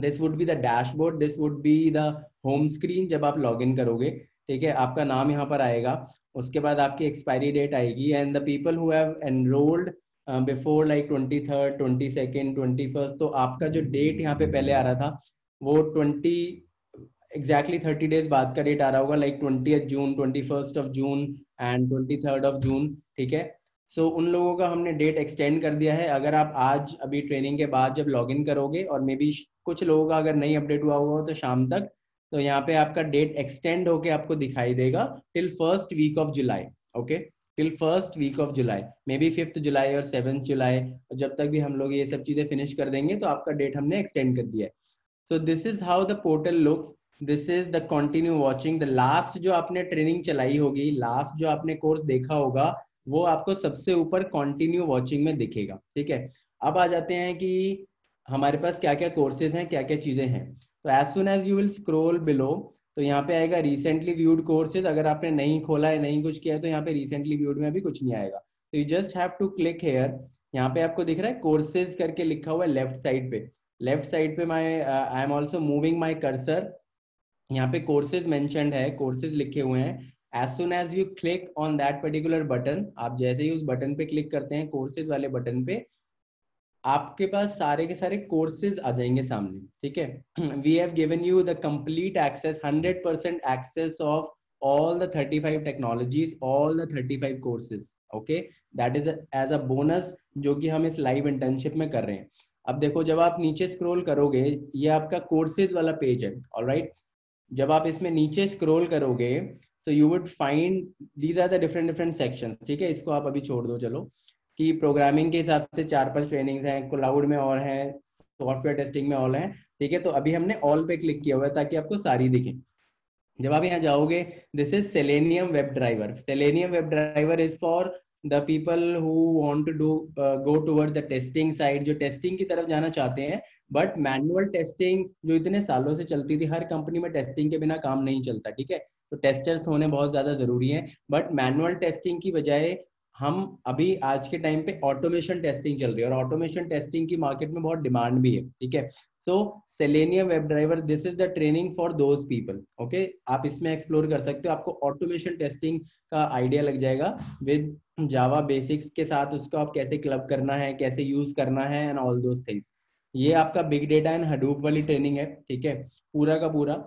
This would be the dashboard, this would be the home screen जब आप log in करोगे, ठीक है। आपका नाम यहाँ पर आएगा, उसके बाद आपकी एक्सपायरी डेट आएगी, and the people who have enrolled before like 23rd 22nd 21st, तो आपका जो डेट यहाँ पे पहले आ रहा था वो 30 डेज बाद का डेट आ रहा होगा, like 20th June, 21st of June and 23rd of June, ठीक है। सो उन लोगों का हमने डेट एक्सटेंड कर दिया है। अगर आप आज अभी ट्रेनिंग के बाद जब लॉग इन करोगे, और मे बी कुछ लोगों का अगर नहीं अपडेट हुआ होगा तो शाम तक, तो यहाँ पे आपका डेट एक्सटेंड होके आपको दिखाई देगा till first week of July, okay, till first week of July, maybe 5th July और 7th जुलाई, जब तक भी हम लोग ये सब चीजें फिनिश कर देंगे तो आपका डेट हमने एक्सटेंड कर दिया है। So this is how the portal looks, this is the continue watching, the last जो आपने ट्रेनिंग चलाई होगी, लास्ट जो आपने कोर्स देखा होगा, वो आपको सबसे ऊपर कंटिन्यू वॉचिंग में दिखेगा, ठीक है। अब आ जाते हैं कि हमारे पास क्या क्या कोर्सेज हैं, क्या क्या चीजें हैं। तो as soon as you will scroll below, तो यहाँ पे आएगा रिसेंटली व्यूड कोर्सेज। अगर आपने नहीं खोला है, नहीं कुछ किया है, तो यहाँ पे रिसेंटली व्यूड में भी कुछ नहीं आएगा, तो you just have to click here. यहाँ पे आपको दिख रहा है कोर्सेज करके लिखा हुआ है लेफ्ट साइड पे, लेफ्ट साइड पे I am also moving my cursor, यहाँ पे कोर्सेज मेंशन्ड है, कोर्सेज लिखे हुए हैं। As soon as you click on that particular button, आप जैसे ही उस बटन पे क्लिक करते हैं, कोर्सेज वाले बटन पे, आपके पास सारे के सारे कोर्सेज आ जाएंगे सामने, ठीक है। We have given you the complete access, 100% access of all the 35 technologies, all the 35 courses, okay, that is as a bonus जो कि हम इस लाइव इंटर्नशिप में कर रहे हैं। अब देखो, जब आप नीचे स्क्रॉल करोगे, ये आपका कोर्सेज वाला पेज है, ऑलराइट। जब आप इसमें नीचे स्क्रॉल करोगे, so you would find these are the different different sections, ठीक है। इसको आप अभी छोड़ दो, चलो, कि प्रोग्रामिंग के हिसाब से 4-5 ट्रेनिंग्स हैं, क्लाउड में और हैं, सॉफ्टवेयर टेस्टिंग में ऑल हैं, ठीक है। तो अभी हमने ऑल पे क्लिक किया हुआ है ताकि आपको सारी दिखें। जब आप यहाँ जाओगे, this is Selenium web driver, Selenium web driver is for the people who want to do go toward the testing side, जो टेस्टिंग की तरफ जाना चाहते हैं। बट मैनुअल टेस्टिंग जो इतने सालों से चलती थी, हर कंपनी में टेस्टिंग के बिना काम नहीं चलता, ठीक है। तो टेस्टर्स होने बहुत ज्यादा जरूरी है, बट मैनुअल टेस्टिंग की बजाय हम अभी आज के टाइम पे ऑटोमेशन टेस्टिंग चल रही है, और ऑटोमेशन टेस्टिंग की मार्केट में बहुत डिमांड भी है, ठीक है। So selenium web driver, this is the training for those people, okay. आप इसमें एक्सप्लोर कर सकते हो, आपको ऑटोमेशन टेस्टिंग का आइडिया लग जाएगा विद जावा बेसिक्स के साथ, उसको आप कैसे क्लब करना है, कैसे यूज करना है, एंड ऑल दोज थिंग्स। ये आपका बिग डेटा एंड हडूप वाली ट्रेनिंग है, ठीक है, पूरा का पूरा।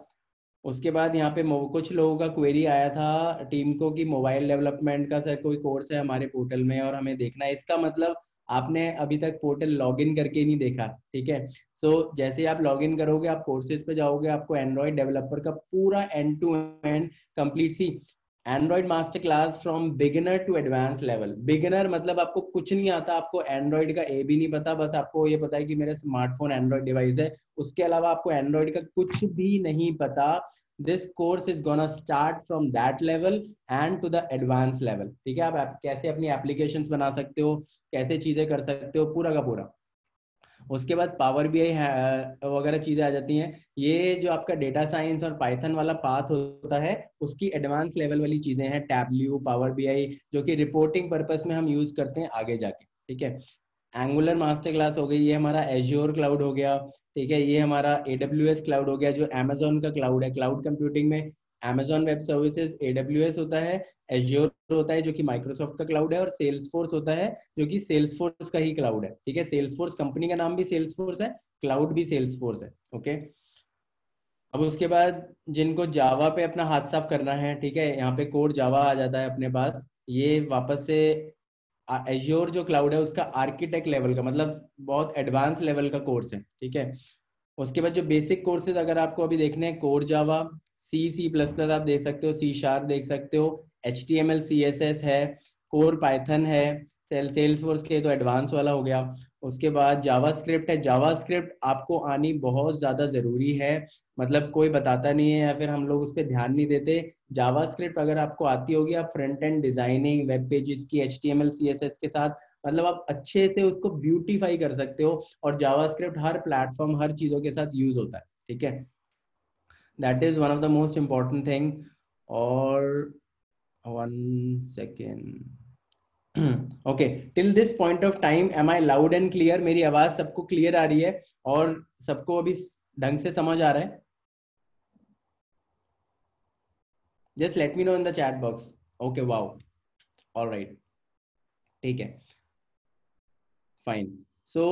उसके बाद यहाँ पे कुछ लोगों का क्वेरी आया था टीम को कि मोबाइल डेवलपमेंट का सर कोई कोर्स है हमारे पोर्टल में और हमें देखना है। इसका मतलब आपने अभी तक पोर्टल लॉगिन करके नहीं देखा, ठीक है। सो जैसे ही आप लॉगिन करोगे, आप कोर्सेज पे जाओगे, आपको एंड्रॉइड डेवलपर का पूरा end to end complete, see Android master class from beginner to advance level. Beginner मतलब आपको कुछ नहीं आता, आपको एंड्रॉइड का ए भी नहीं पता, बस आपको ये पता है कि मेरा स्मार्टफोन एंड्रॉइड डिवाइस है, उसके अलावा आपको एंड्रॉइड का कुछ भी नहीं पता। This course is gonna start from that level and to the advance level, ठीक है। आप कैसे अपनी एप्लीकेशंस बना सकते हो, कैसे चीजें कर सकते हो, पूरा का पूरा। उसके बाद पावर बीआई वगैरह चीजें आ जाती हैं। ये जो आपका डेटा साइंस और पाइथन वाला पाथ होता है, उसकी एडवांस लेवल वाली चीजें हैं, टैबल्यू, पावर बीआई, जो कि रिपोर्टिंग पर्पस में हम यूज करते हैं आगे जाके, ठीक है। एंगुलर मास्टर क्लास हो गई, ये हमारा एज्योर क्लाउड हो गया, ठीक है। ये हमारा एडब्ल्यूएस क्लाउड हो गया, जो अमेजोन का क्लाउड है। क्लाउड कंप्यूटिंग में अमेजोन वेब सर्विसेज एडब्ल्यूएस होता है, एज्योर होता है जो कि माइक्रोसॉफ्ट का क्लाउड है, और सेल्सफोर्स होता है जो कि सेल्सफोर्स का ही क्लाउड है, ठीक है। सेल्सफोर्स कंपनी का नाम भी सेल्सफोर्स है, क्लाउड भी सेल्सफोर्स है, ओके। अब उसके बाद जिनको जावा पे अपना हाथ साफ करना है, ठीक है, यहाँ पे कोड जावा आ जाता है अपने पास। ये वापस से एज्योर जो क्लाउड है उसका आर्किटेक्ट लेवल का, मतलब बहुत एडवांस लेवल का कोर्स है, ठीक है। उसके बाद जो बेसिक कोर्सेज अगर आपको अभी देखने हैं, core Java, C plus plus आप देख सकते हो, सी शार्प देख सकते हो, HTML CSS है, कोर पाइथन है, सेल्सफोर्स के तो एडवांस वाला हो गया। उसके बाद जावास्क्रिप्ट है। जावास्क्रिप्ट आपको आनी बहुत ज्यादा जरूरी है, मतलब कोई बताता नहीं है या फिर हम लोग उस पर ध्यान नहीं देते। जावास्क्रिप्ट अगर आपको आती होगी, आप front end designing web pages की HTML CSS के साथ, मतलब आप अच्छे से उसको ब्यूटीफाई कर सकते हो। और जावास्क्रिप्ट हर प्लेटफॉर्म, हर चीजों के साथ यूज होता है, ठीक है। That is one of the most important thing. और 1 second, okay, till this point of time am I loud and clear? मेरी आवाज सबको क्लियर आ रही है और सबको अभी ढंग से समझ आ रहा है? Just let me know in the chat box. Okay, wow, alright, ठीक है, फाइन। सो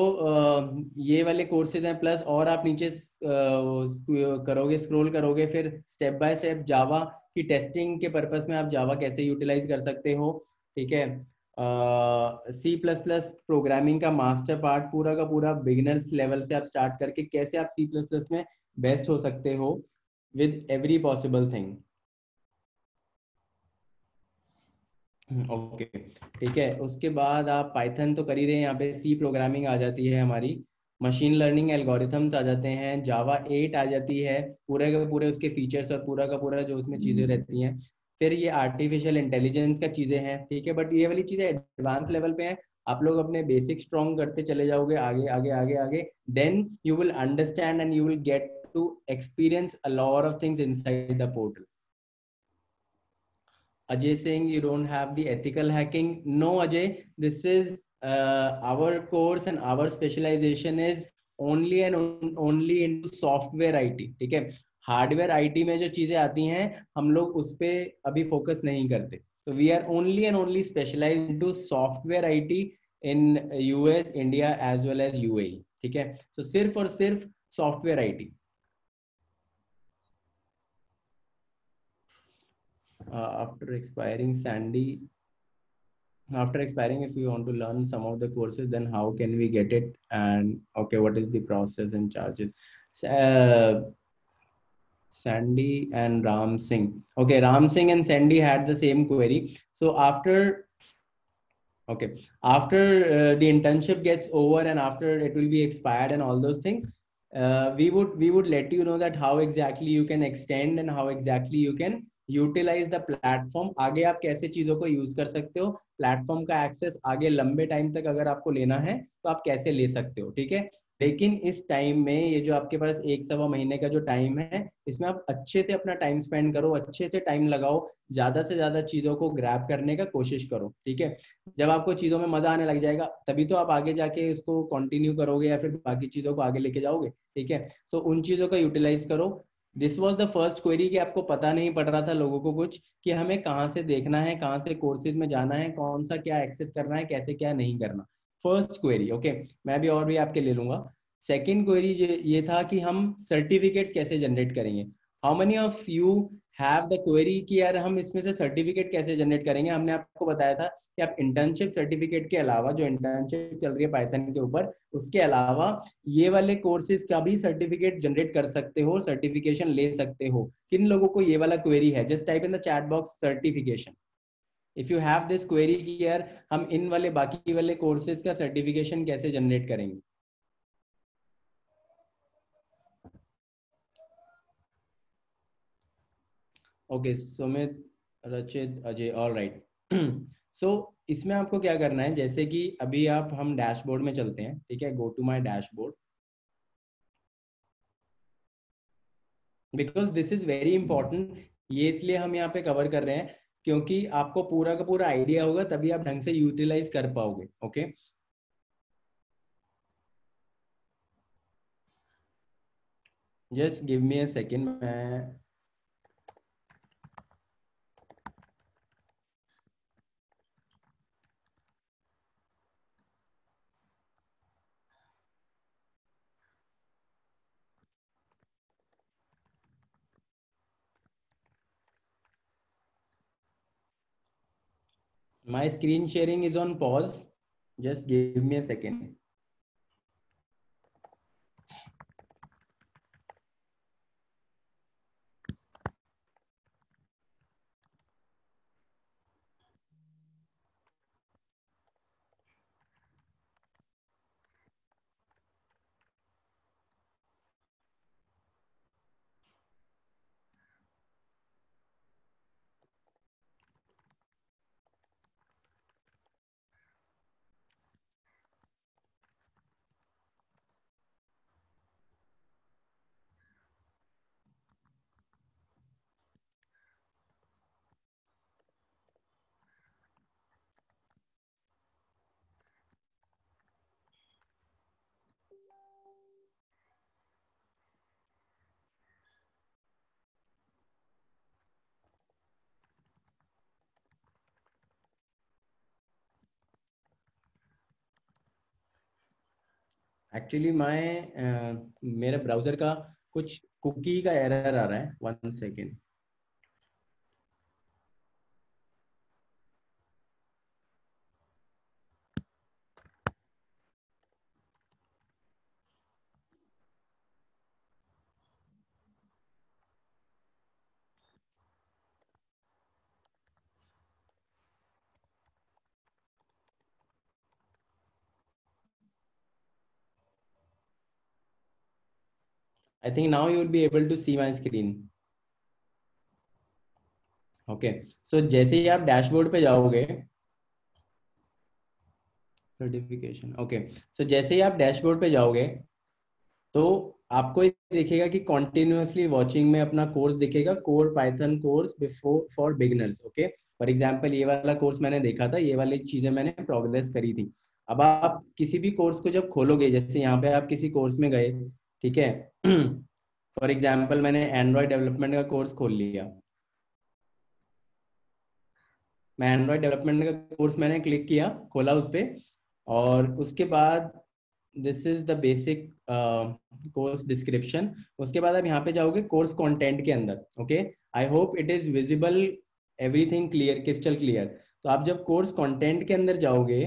ये वाले कोर्सेज हैं, प्लस और आप नीचे करोगे, स्क्रॉल करोगे, फिर स्टेप बाय स्टेप जावा की टेस्टिंग के पर्पस में आप जावा कैसे यूटिलाइज कर सकते हो, ठीक है। सी प्लस प्लस प्रोग्रामिंग का मास्टर पार्ट पूरा का पूरा बिगिनर्स लेवल से आप स्टार्ट करके कैसे आप सी प्लस प्लस में बेस्ट हो सकते हो with every possible thing. Okay, ठीक है। उसके बाद आप पाइथन तो कर ही रहे हैं, यहाँ पे सी प्रोग्रामिंग आ जाती है हमारी, मशीन लर्निंग एल्गोरिथम्स आ जाते हैं, जावा 8 आ जाती है, पूरे के पूरे उसके फीचर्स और पूरा का पूरा जो उसमें चीजें रहती हैं। फिर ये आर्टिफिशियल इंटेलिजेंस का चीजें हैं, ठीक है, बट ये वाली चीजें एडवांस लेवल पे हैं। आप लोग अपने बेसिक स्ट्रॉन्ग करते चले जाओगे आगे आगे आगे आगे, then you will understand and you will get to experience a lot of things inside the portal. Ajay saying you don't have the ethical hacking. No, Ajay, this is our course and our specialization is only and only into software IT, ठीक है। Hardware IT में जो चीजें आती हैं हम लोग उस पे अभी फोकस नहीं करते। तो we are only and only specialise into software IT in US, India as well as UAE, ठीक है। तो सिर्फ और सिर्फ software IT. After expiring Sandy, after expiring, if we want to learn some of the courses, then how can we get it? And okay, what is the process and charges? uh, Sandy and Ram Singh. Okay, Ram Singh and Sandy had the same query. So after, okay, after the internship gets over and after it will be expired and all those things, we would let you know that how exactly you can extend and how exactly you can utilise the platform. आगे आप कैसे चीजों को use कर सकते हो, platform का access आगे लंबे टाइम तक अगर आपको लेना है तो आप कैसे ले सकते हो, ठीक है। लेकिन इस टाइम में ये जो आपके पास एक सवा महीने का जो टाइम है, इसमें आप अच्छे से अपना टाइम स्पेंड करो, अच्छे से टाइम लगाओ, ज्यादा से ज्यादा चीजों को ग्रैब करने का कोशिश करो, ठीक है। जब आपको चीजों में मजा आने लग जाएगा तभी तो आप आगे जाके इसको कंटिन्यू करोगे या फिर बाकी चीजों को आगे लेके जाओगे, ठीक है। सो उन चीजों का यूटिलाइज करो। This was the first query कि आपको पता नहीं पड़ रहा था लोगों को कुछ कि हमें कहाँ से देखना है, कहाँ से कोर्सेज में जाना है, कौन सा क्या एक्सेस करना है, कैसे क्या नहीं करना। First query, okay. मैं भी और भी आपके ले लूंगा। सेकंड क्वेरी ये था कि हम सर्टिफिकेट्स कैसे जनरेट करेंगे। How many of you have the query कि यार हम इसमें से सर्टिफिकेट कैसे जनरेट करेंगे। हमने आपको बताया था कि आप इंटर्नशिप सर्टिफिकेट के अलावा, जो इंटर्नशिप चल रही है पाइथन के ऊपर, उसके अलावा ये वाले कोर्सेज का भी सर्टिफिकेट जनरेट कर सकते हो, सर्टिफिकेशन ले सकते हो। किन लोगों को ये वाला क्वेरी है, just type in the chat box certification. If you have this query कि यार हम इन वाले बाकी वाले कोर्सेज का सर्टिफिकेशन कैसे जनरेट करेंगे। ओके, सुमित, रचित, अजय, ऑल राइट। सो इसमें आपको क्या करना है, जैसे कि अभी आप हम डैशबोर्ड में चलते हैं, ठीक है। Go to my dashboard, because this is very important. ये इसलिए हम यहाँ पे कवर कर रहे हैं क्योंकि आपको पूरा का पूरा आइडिया होगा तभी आप ढंग से यूटिलाइज कर पाओगे, okay. Just give me a second, मैं my screen sharing is on pause, just give me a second. Actually मैं मेरे ब्राउजर का कुछ कुकी का एरर आ रहा है, 1 second. I think now you will be able to see my screen. Okay, so जैसे ही आप डैशबोर्ड पे जाओगे, सर्टिफिकेशन, ओके, सो जैसे ही आप डैशबोर्ड पे जाओगे तो आपको ये दिखेगा कि कॉन्टिन्यूसली वॉचिंग में अपना कोर्स दिखेगा, core Python course before for beginners. Okay, for example ये वाला कोर्स मैंने देखा था, ये वाली चीजें मैंने प्रोग्रेस करी थी। अब आप किसी भी कोर्स को जब खोलोगे, जैसे यहाँ पे आप किसी कोर्स में गए, ठीक है, फॉर एग्जाम्पल मैंने एंड्रॉयड डेवलपमेंट का कोर्स खोल लिया। मैं एंड्रॉयड डेवलपमेंट का कोर्स मैंने क्लिक किया, खोला उस पे, और उसके बाद this is the basic course description. उसके बाद आप यहाँ पे जाओगे कोर्स कंटेंट के अंदर। Okay, I hope it is visible, everything clear, crystal clear. तो आप जब कोर्स कंटेंट के अंदर जाओगे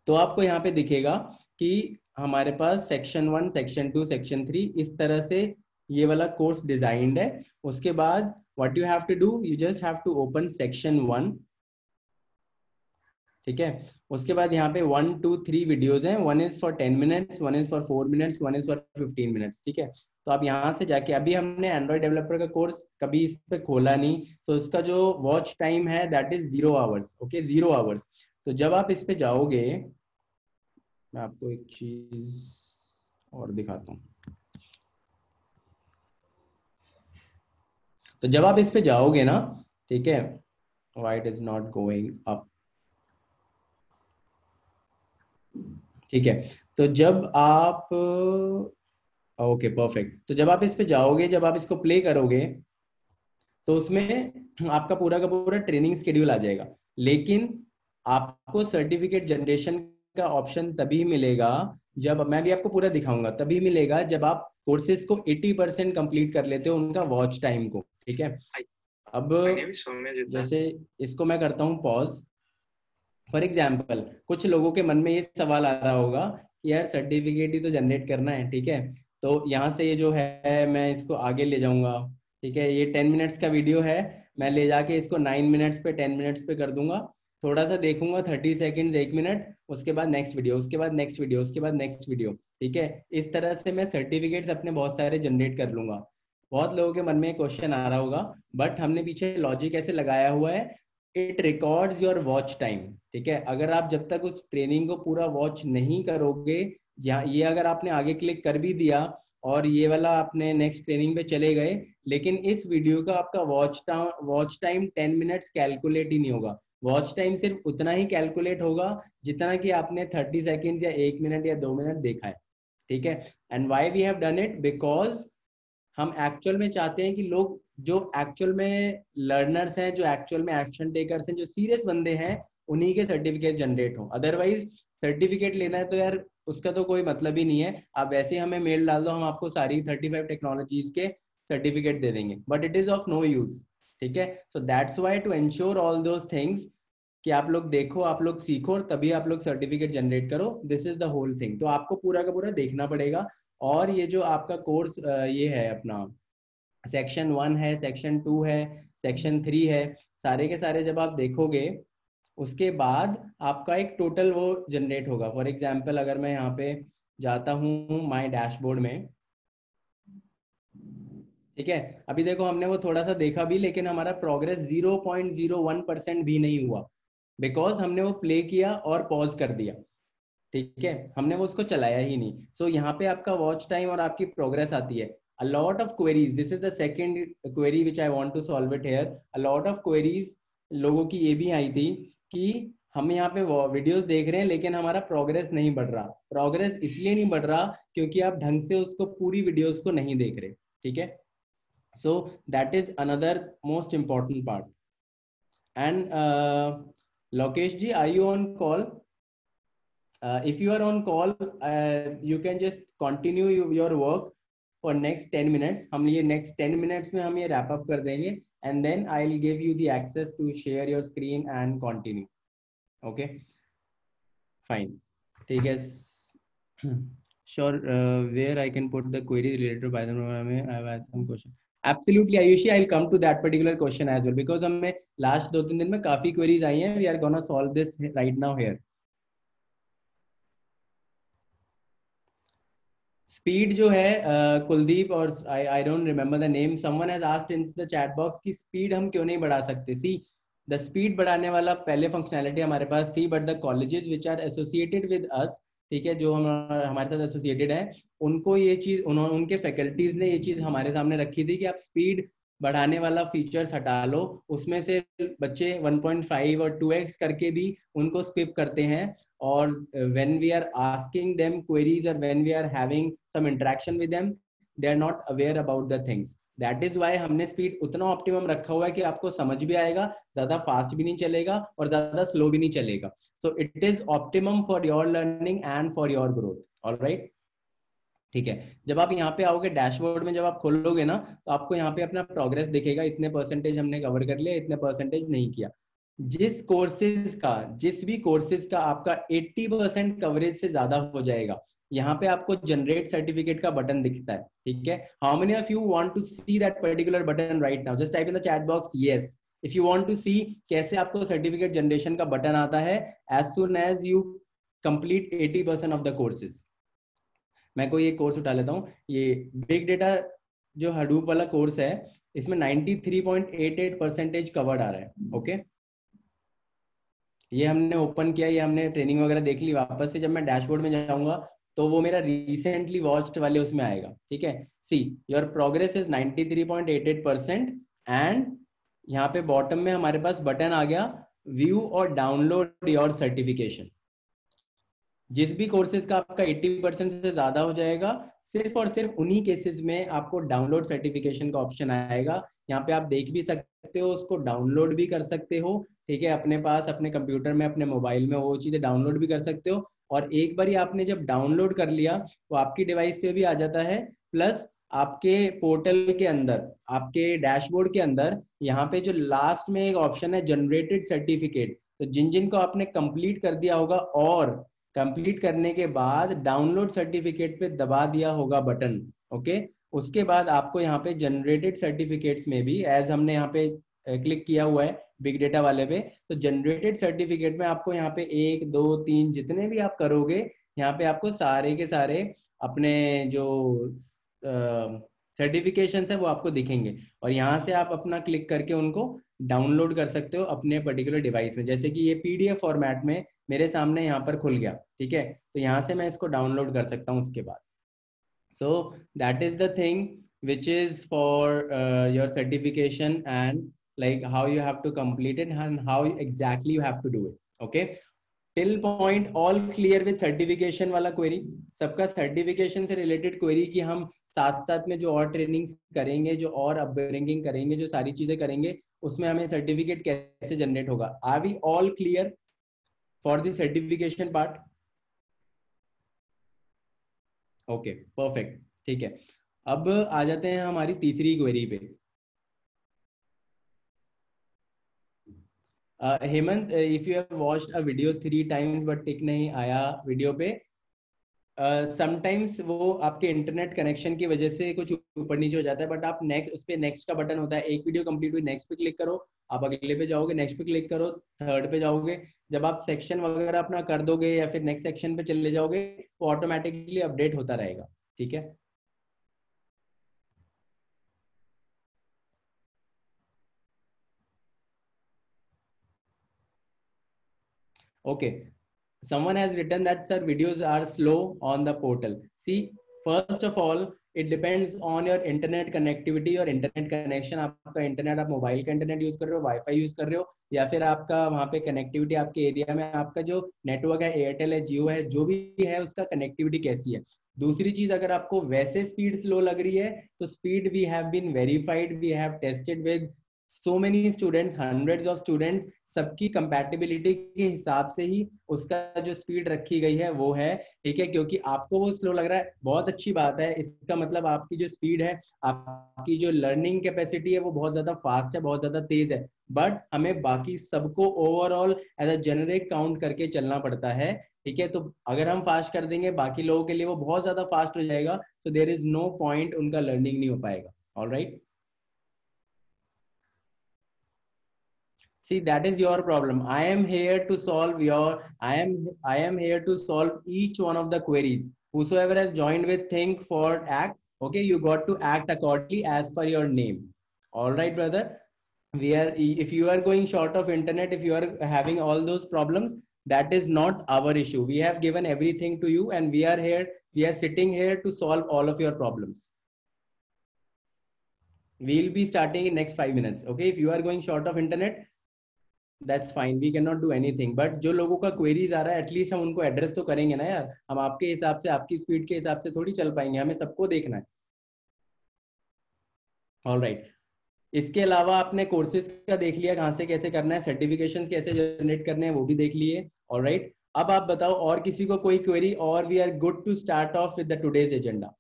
तो आपको यहाँ पे दिखेगा कि हमारे पास सेक्शन 1, सेक्शन 2, सेक्शन 3 इस तरह से ये वाला कोर्स डिजाइंड है। उसके बाद what you have to do, you just have to open section 1, ठीक है। उसके बाद यहाँ पे 1, 2, 3 वीडियोज हैं, 1 is for 10 minutes, 1 is for 4 minutes, 1 is for 15 minutes, ठीक है। तो आप यहाँ से जाके, अभी हमने एंड्रॉइड डेवलपर का कोर्स कभी इस पे खोला नहीं, तो उसका जो वॉच टाइम है that is 0 hours. Okay, 0 hours. तो जब आप इस पे जाओगे, मैं आपको एक चीज और दिखाता हूँ। तो जब आप इस पे जाओगे ना, ठीक है, why it is not going up, ठीक है। तो जब आप, ओके परफेक्ट, तो जब आप इस पे जाओगे, जब आप इसको प्ले करोगे तो उसमें आपका पूरा का पूरा ट्रेनिंग स्केड्यूल आ जाएगा। लेकिन आपको सर्टिफिकेट जनरेशन का ऑप्शन तभी मिलेगा, जब मैं भी आपको पूरा दिखाऊंगा, तभी मिलेगा जब आप कोर्सेज को 80% कंप्लीट कर लेते हो उनका वॉच टाइम को, ठीक है। अब जैसे इसको मैं करता हूँ पॉज। फॉर एग्जाम्पल कुछ लोगों के मन में ये सवाल आ रहा होगा कि यार सर्टिफिकेट ही तो जनरेट करना है, ठीक है, तो यहाँ से ये जो है मैं इसको आगे ले जाऊंगा, ठीक है, ये 10 मिनट्स का वीडियो है, मैं ले जाके इसको 9 मिनट्स पे, 10 मिनट्स पे कर दूंगा, थोड़ा सा देखूंगा 30 सेकेंड, 1 मिनट, उसके बाद नेक्स्ट वीडियो, उसके बाद नेक्स्ट वीडियो, उसके बाद नेक्स्ट वीडियो, ठीक है। इस तरह से मैं सर्टिफिकेट्स अपने बहुत सारे जनरेट कर लूंगा। बहुत लोगों के मन में क्वेश्चन आ रहा होगा, बट हमने पीछे लॉजिक ऐसे लगाया हुआ है, it records your watch time, ठीक है। अगर आप जब तक उस ट्रेनिंग को पूरा वॉच नहीं करोगे, ये अगर आपने आगे क्लिक कर भी दिया और ये वाला आपने नेक्स्ट ट्रेनिंग पे चले गए, लेकिन इस वीडियो का आपका वॉच टाइम 10 मिनट्स कैलकुलेट ही नहीं होगा। वॉच टाइम सिर्फ उतना ही कैलकुलेट होगा जितना कि आपने 30 सेकेंड या 1 मिनट या 2 मिनट देखा है, ठीक है। And why we have done it, because हम एक्चुअल में चाहते हैं कि लोग जो एक्चुअल में लर्नर्स हैं, जो एक्चुअल में एक्शन टेकर्स हैं, जो सीरियस बंदे हैं, उन्हीं के सर्टिफिकेट जनरेट हो। अदरवाइज सर्टिफिकेट लेना है तो यार उसका तो कोई मतलब ही नहीं है, आप वैसे ही हमें मेल डाल दो, हम आपको सारी 35 टेक्नोलॉजीज के सर्टिफिकेट दे देंगे, but it is of no use, ठीक है। So that's why to ensure all those things कि आप लोग देखो, आप लोग सीखो, और तभी आप लोग सर्टिफिकेट जनरेट करो, this is the whole thing. तो आपको पूरा का पूरा देखना पड़ेगा। और ये जो आपका कोर्स ये है अपना, सेक्शन 1 है, सेक्शन 2 है, सेक्शन 3 है, सारे के सारे जब आप देखोगे उसके बाद आपका एक टोटल वो जनरेट होगा। फॉर एग्जाम्पल अगर मैं यहाँ पे जाता हूँ माई डैशबोर्ड में, ठीक है, अभी देखो हमने वो थोड़ा सा देखा भी, लेकिन हमारा प्रोग्रेस 0.01% भी नहीं हुआ, बिकॉज हमने वो प्ले किया और पॉज कर दिया, ठीक है, हमने वो उसको चलाया ही नहीं। सो यहाँ पे आपका वॉच टाइम और आपकी प्रोग्रेस आती है। A lot of queries, this is the second query which I want to solve it here. A lot of queries लोगों की ये भी आई थी कि हम यहाँ पे वीडियोस देख रहे हैं लेकिन हमारा प्रोग्रेस नहीं बढ़ रहा। प्रोग्रेस इसलिए नहीं बढ़ रहा क्योंकि आप ढंग से उसको पूरी वीडियोस को नहीं देख रहे, ठीक है। So that is another most important part. And Lokesh ji, are you on call? if you are on call, you can just continue your work for next 10 minutes. हम ये next 10 minutes में हम ये wrap up कर देंगे, and then I'll give you the access to share your screen and continue. Okay, fine. ठीक है. Sure. Where I can put the query related to Python programming? I have had some question. Absolutely, Ayushi, I'll come to that particular question as well, because हमें last 2-3 दिन में काफी queries आई हैं. We are gonna solve this right now here. Speed जो है कुलदीप और I don't remember the name, someone has asked in the chat box की speed हम क्यों नहीं बढ़ा सकते. सी, द स्पीड बढ़ाने वाला पहले फंक्शनैलिटी हमारे पास थी, but the colleges which are associated with us, ठीक है, जो हम हमारे साथ एसोसिएटेड है, उनको ये चीज उनके फैकल्टीज ने ये चीज हमारे सामने रखी थी कि आप स्पीड बढ़ाने वाला फीचर्स हटा लो. उसमें से बच्चे 1.5 और 2x करके भी उनको स्किप करते हैं. और when we are asking them queries or when we are having some interaction with them, they are not aware about the things. That is why हमने स्पीड उतना ऑप्टिमम रखा हुआ है कि आपको समझ भी आएगा, ज्यादा फास्ट भी नहीं चलेगा और ज्यादा स्लो भी नहीं चलेगा. So it is optimum for your learning and for your growth. Alright, ठीक है. जब आप यहाँ पे आओगे डैशबोर्ड में, जब आप खोलोगे ना, तो आपको यहाँ पे अपना प्रोग्रेस दिखेगा. इतने परसेंटेज हमने कवर कर लिया, इतने परसेंटेज नहीं किया. जिस भी कोर्सेज का आपका 80% कवरेज से ज्यादा हो जाएगा, यहाँ पे आपको जनरेट सर्टिफिकेट का बटन दिखता है. ठीक है. How many of you want to see that particular button right now? Just type in the chat box yes if you want to see कैसे आपको सर्टिफिकेट जनरेशन का बटन आता है as soon as you complete 80% of the courses. मैं कोई एक course उठा लेता हूँ, ये बिग डेटा जो हडूप वाला कोर्स है, इसमें 93.88% कवर्ड आ रहा है. ओके, ये हमने ओपन किया, ये हमने ट्रेनिंग वगैरह देख ली. वापस से जब मैं डैशबोर्ड में जाऊंगा तो वो मेरा रिसेंटली वॉच्ड वाले उसमें आएगा. ठीक है. सी, योर प्रोग्रेस इज 93.88% एंड यहाँ पे बॉटम में हमारे पास बटन आ गया व्यू और डाउनलोड योर सर्टिफिकेशन. जिस भी कोर्सेज का आपका 80% से ज्यादा हो जाएगा, सिर्फ और सिर्फ उन्हीं केसेस में आपको डाउनलोड सर्टिफिकेशन का ऑप्शन आएगा. यहाँ पे आप देख भी सकते हो, उसको डाउनलोड भी कर सकते हो. ठीक है, अपने पास अपने कंप्यूटर में अपने मोबाइल में वो चीजें डाउनलोड भी कर सकते हो. और एक बार आपने जब डाउनलोड कर लिया तो आपकी डिवाइस पे भी आ जाता है. प्लस आपके पोर्टल के अंदर, आपके डैशबोर्ड के अंदर, यहाँ पे जो लास्ट में एक ऑप्शन है जनरेटेड सर्टिफिकेट, तो जिन जिन को आपने कंप्लीट कर दिया होगा और कंप्लीट करने के बाद डाउनलोड सर्टिफिकेट पे दबा दिया होगा बटन. ओके, उसके बाद आपको यहाँ पे जनरेटेड सर्टिफिकेट्स में भी, एज हमने यहाँ पे क्लिक किया हुआ है बिग डेटा वाले पे, तो जनरेटेड सर्टिफिकेट में आपको यहाँ पे 1 2 3 जितने भी आप करोगे, यहाँ पे आपको सारे के सारे अपने जो सर्टिफिकेशन है वो आपको दिखेंगे. और यहाँ से आप अपना क्लिक करके उनको डाउनलोड कर सकते हो अपने पर्टिकुलर डिवाइस में. जैसे कि ये पीडीएफ फॉर्मेट में मेरे सामने यहाँ पर खुल गया. ठीक है, तो यहाँ से मैं इसको डाउनलोड कर सकता हूँ उसके बाद. सो that is the thing which is for your certification and like how you have to complete it and how exactly you have to do it. Okay, till point all clear with certification वाला query. सबका certification से related query की हम साथ साथ में जो और ट्रेनिंग्स करेंगे, जो और अपब्रिंगिंग करेंगे, जो सारी चीजें करेंगे, उसमें हमें सर्टिफिकेट कैसे जनरेट होगा. Are we all clear for the certification part? Okay, perfect. ठीक है, अब आ जाते हैं हमारी तीसरी क्वेरी पे. Hemant, if you have watched a video 3 times but tick नहीं आया वीडियो पे, समटाइम्स वो आपके इंटरनेट कनेक्शन की वजह से कुछ ऊपर नीचे हो जाता है. बट आप नेक्स्ट, उस पे नेक्स्ट का बटन होता है. एक वीडियो कंप्लीट हुई, नेक्स्ट पे क्लिक करो, आप अगले पे जाओगे, नेक्स्ट पे क्लिक करो, थर्ड पे जाओगे. जब आप सेक्शन वगैरह अपना कर दोगे या फिर नेक्स्ट सेक्शन पे चले जाओगे, वो ऑटोमेटिकली अपडेट होता रहेगा. ठीक है. Okay, someone has written that sir videos are slow on the portal. See, first of all it depends on your internet connectivity और internet connection. आपका इंटरनेट, आप मोबाइल का इंटरनेट यूज कर रहे हो, वाईफाई यूज कर रहे हो, या फिर आपका वहाँ पे कनेक्टिविटी आपके एरिया में आपका जो नेटवर्क है, एयरटेल है, जियो है, जो भी है, उसका कनेक्टिविटी कैसी है. दूसरी चीज, अगर आपको वैसे स्पीड स्लो लग रही है तो speed we have been verified, we have tested with so many students, hundreds of students, सबकी कंपैटिबिलिटी के हिसाब से ही उसका जो स्पीड रखी गई है वो है, ठीक है। क्योंकि आपको वो स्लो लग रहा है, बहुत अच्छी बात है, इसका मतलब आपकी जो स्पीड है, आपकी जो लर्निंग कैपेसिटी है वो बहुत ज्यादा फास्ट है, बहुत ज्यादा तेज है। बट हमें बाकी सबको overall as a generic count करके चलना पड़ता है, ठीक है। तो अगर हम फास्ट कर देंगे बाकी लोगों के लिए वो बहुत ज्यादा फास्ट हो जाएगा, तो देयर इज नो पॉइंट, उनका लर्निंग नहीं हो पाएगा। Alright, see, that is your problem. I am here to solve each one of the queries. Whosoever has joined with think for act, okay, you got to act accordingly as per your name. All right, brother. We are, if you are going short of internet, if you are having all those problems, that is not our issue. We have given everything to you, and we are sitting here to solve all of your problems. We'll be starting in next 5 minutes. Okay, if you are going short of internet, that's fine, we can not do anything. But जो लोगों का queries आ रहा है, at least हम उनको address तो करेंगे ना यार। हम आपके हिसाब से, आपकी स्पीड के हिसाब से थोड़ी चल पाएंगे, हमें सबको देखना है। ऑल राइट, इसके अलावा आपने कोर्सेज का देख लिया, कहाँ से कैसे करना है, सर्टिफिकेशन कैसे जनरेट करने हैं वो भी देख लिए। ऑल राइट, अब आप बताओ और किसी को कोई क्वेरी, और we are good to start off with the today's agenda.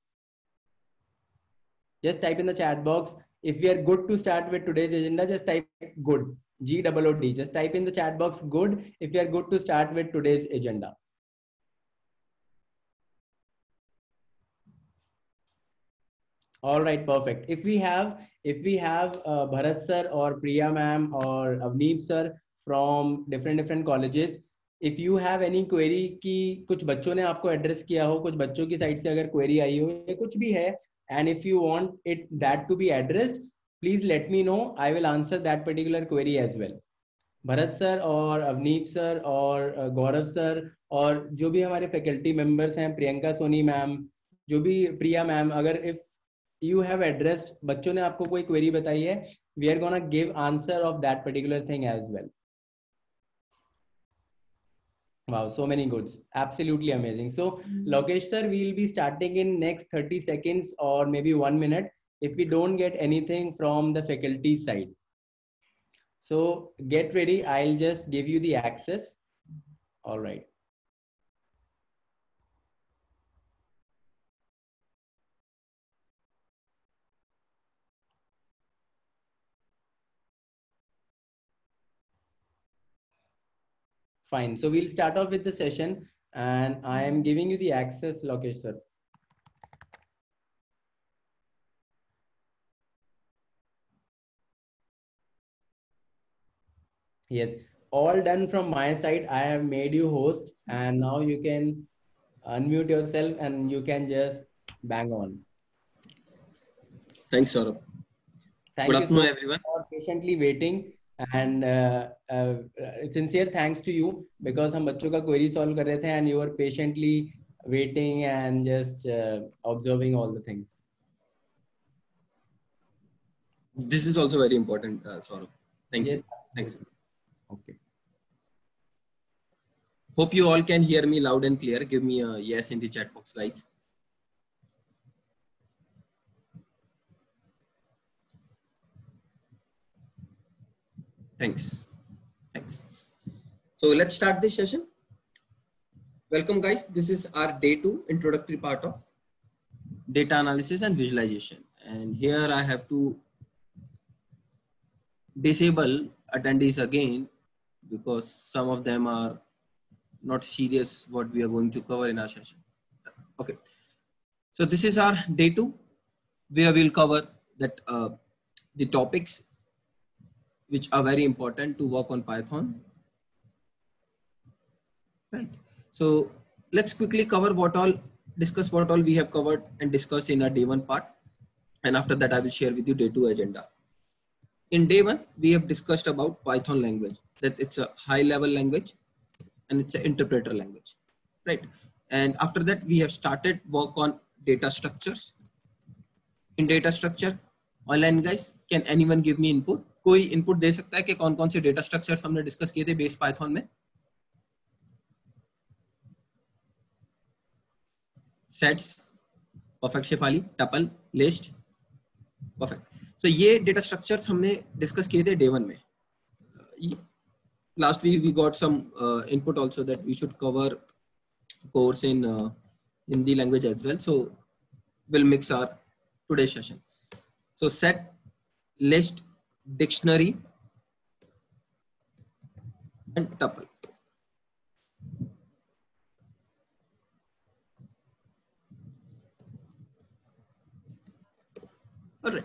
Just type in the chat box if we are good to start with today's agenda. Just type good, GOOD. Just type in the chat box good if we are good to start with today's agenda. All right, perfect. If we have Bharat sir or Priya ma'am or Avneet sir from different colleges, if you have any query कि कुछ बच्चों ने आपको address किया हो, कुछ बच्चों की साइड से अगर क्वेरी आई हो या कुछ भी है, and if you want it that to be addressed, please let me know. I will answer that particular query as well. Bharat sir और अवनीत सर और गौरव सर और जो भी हमारे फैकल्टी मेंबर्स हैं, प्रियंका सोनी मैम, जो भी प्रिया मैम, अगर इफ यू हैव एड्रेस्ड, बच्चों ने आपको कोई क्वेरी बताई है, we are gonna give answer of that particular thing as well. Wow, so many goods. Absolutely amazing. So, Lokesh sir, we'll be starting in next 30 seconds or maybe 1 minute if we don't get anything from the faculty side. So, get ready. I'll just give you the access. All right. Fine. So we'll start off with the session and I am giving you the access, Lokesh sir. Yes, all done from my side. I have made you host and now you can unmute yourself and you can just bang on. Thanks, Saurabh. Thank Good you afternoon, so everyone. much for patiently waiting and sincere thanks to you because हम बच्चों का query solve कर रहे थे and you were patiently waiting and just observing all the things. This is also very important, Saurabh. Thank Yes. you. Thanks. Okay. Hope you all can hear me loud and clear. Give me a yes in the chat box, guys. Thanks. Thanks. So let's start this session. Welcome, guys. This is our day 2 introductory part of data analysis and visualization. And here I have to disable attendees again because some of them are not serious what we are going to cover in our session. Okay. So this is our day 2 where we'll cover that the topics which are very important to work on Python. Right. So let's quickly discuss what all we have covered and discussed in our day 1 part. And after that, I will share with you day 2 agenda. In day 1, we have discussed about Python language, that it's a high level language and it's an interpreter language, right? And after that, we have started work on data structures. In data structure, online guys, can anyone give me input? कोई input दे सकता है कि कौन-कौन से data structures हमने discuss किए थे base Python में? Sets, perfect Shefali, tuple, list, perfect. सो ये डेटा स्ट्रक्चर्स हमने डिस्कस किए थे डे 1 में. Last week we got some input also that we should cover course in Hindi language as well. So we'll mix our today's session. So set, list, dictionary, and tuple. All right.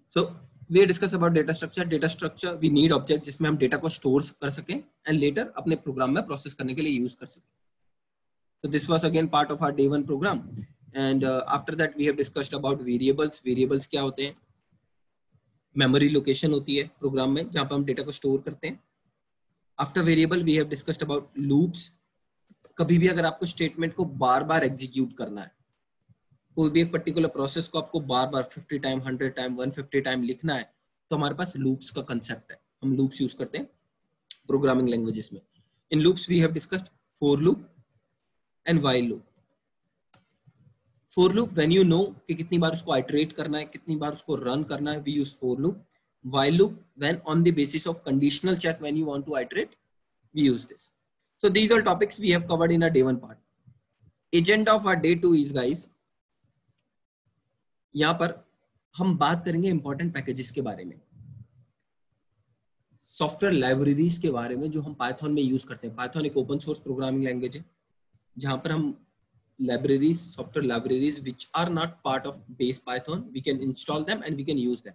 So we discuss about data structure. Data structure we need object जिसमें हम data को store कर सकें and later अपने program में process करने के लिए use कर सकें. So this was again part of our day 1 program. And after that we have discussed about variables. Variables क्या होते हैं? Memory location होती है program में जहाँ पर हम data को store करते हैं. After variable we have discussed about loops. कभी भी अगर आपको statement को बार बार execute करना है, कोई भी एक पर्टिकुलर प्रोसेस को आपको बार बार 50 टाइम, 100 टाइम, 150 टाइम लिखना है, तो हमारे पास लूप्स का कंसेप्ट है. हम लूप्स यूज करते हैं प्रोग्रामिंग लैंग्वेजेस में. In loops we have discussed for loop and while loop. For loop when you know कि कितनी बार उसको आइटरेट करना है, कितनी बार उसको रन करना है, we use for loop. While loop when on the basis of conditional check when you want to iterate, we use this. So these are topics we have covered in our day 1 part. Agenda of our day 2 is guys, यहां पर हम बात करेंगे important packages के बारे में, software libraries के बारे में जो हम पाइथन में यूज करते हैं. पाइथन एक ओपन सोर्स प्रोग्रामिंग लैंग्वेज है जहां पर हम libraries, software libraries which are not part of base Python, we can install them and we can use them.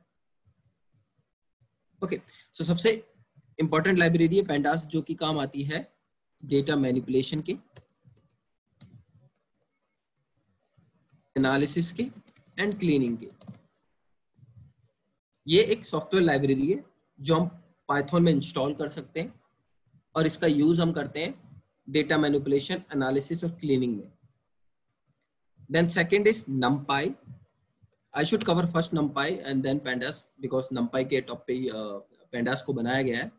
Okay, so सबसे इंपॉर्टेंट लाइब्रेरी है पेंडास, जो कि काम आती है डेटा मैनिपुलेशन के, एनालिसिस के एंड क्लीनिंग के. ये एक सॉफ्टवेयर लाइब्रेरी है जो हम पाइथन में इंस्टॉल कर सकते हैं और इसका यूज हम करते हैं डेटा मैनिपुलेशन, एनालिसिस और क्लीनिंग में. Then second is numpy. I should cover first numpy and then pandas because numpy के टॉप पे pandas को बनाया गया है.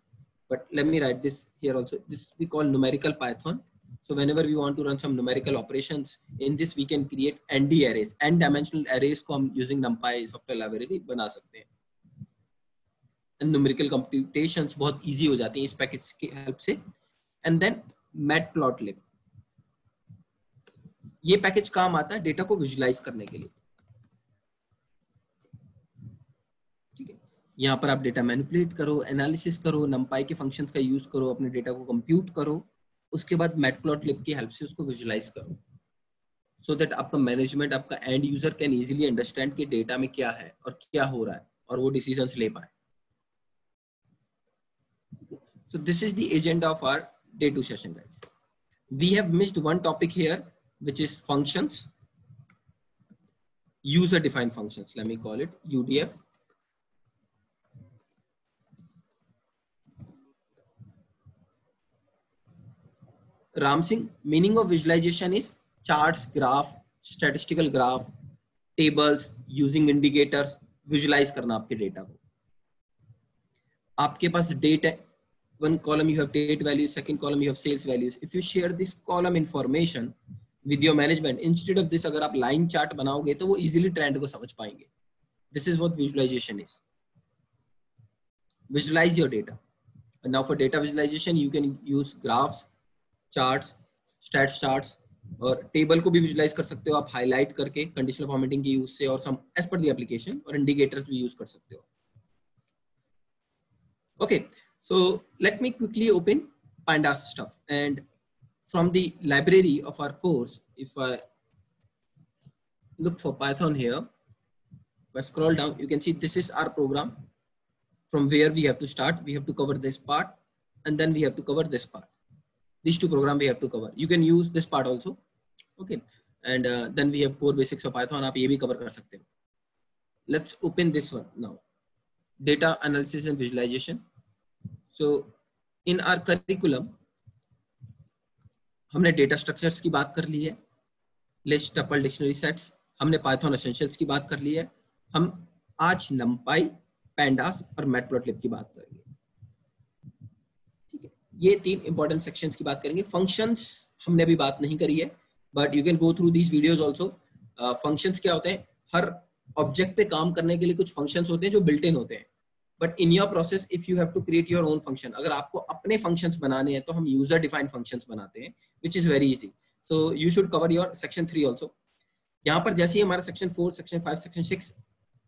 But let me write this here also. This we call numerical Python. So whenever we want to run some numerical operations in this, we can create ND arrays, n dimensional arrays को हम using NumPy software library बना सकते हैं. And numerical computations बहुत easy हो जाती हैं इस पैकेज की हेल्प से. And then matplotlib, ये पैकेज काम आता है डेटा को विजुलाइज करने के लिए. ठीक है, यहाँ पर आप डेटा मैनिपुलेट करो, एनालिसिस करो, NumPy के फंक्शंस का यूज करो, अपने डेटा को कंप्यूट करो, उसके बाद मैटप्लॉटलिब की हेल्प से उसको विजुलाइज करो, सो दैट आपका मैनेजमेंट, आपका and user can easily understand कि डेटा में क्या है और क्या हो रहा है और वो डिसीजंस ले पाए. So this is the agenda of our day 2 session guys. We have missed one topic here which is functions, user defined functions. Let me call it UDF. Ram Singh, meaning of visualization is charts, graph, statistical graph, tables, using indicators, visualize करना आपके data को. आपके पास date है, one column you have date values, second column you have sales values. If you share this column information with your management, instead of this अगर आप line chart बनाओगे तो वो easily trend को समझ पाएंगे. This is what visualization is. Visualize your data. And now for data visualization you can use graphs, charts, stats charts और table को भी विजुलाइज कर सकते हो आप हाईलाइट करके कंडीशनल फॉर्मेटिंग के यूज से और सम एज पर द एप्लीकेशन, और इंडिकेटर्स भी यूज कर सकते हो. Okay, so let me quickly open pandas stuff, and from the library of our course, if I look for Python here, if I scroll down, you can see this is our program. From where we have to start, we have to cover this part and then we have to cover this part. These two programs we have to cover. You can use this part also, okay, and then we have core basics of Python. आप ये भी cover कर सकते हो. Let's open this one now. Data analysis and visualization. So in our curriculum हमने data structures की बात कर ली है, list, tuple, dictionary sets. हमने Python essentials की बात कर ली है. हम आज NumPy, pandas और matplotlib की बात करेंगे. ये 3 इंपॉर्टेंट सेक्शंस की बात करेंगे. फंक्शंस हमने अभी बात नहीं करी है, but you can go through these videos also. Functions क्या होते हैं? हर ऑब्जेक्ट पे काम करने के लिए कुछ फंक्शंस होते हैं जो बिल्ट इन होते हैं, but in your process if you have to create your own function, अगर आपको अपने फंक्शंस बनाने हैं तो हम यूजर डिफाइंड फंक्शंस बनाते हैं, which is very easy. So you should cover your section 3 also. यहाँ पर जैसे ही हमारा सेक्शन 4, सेक्शन 5, सेक्शन 6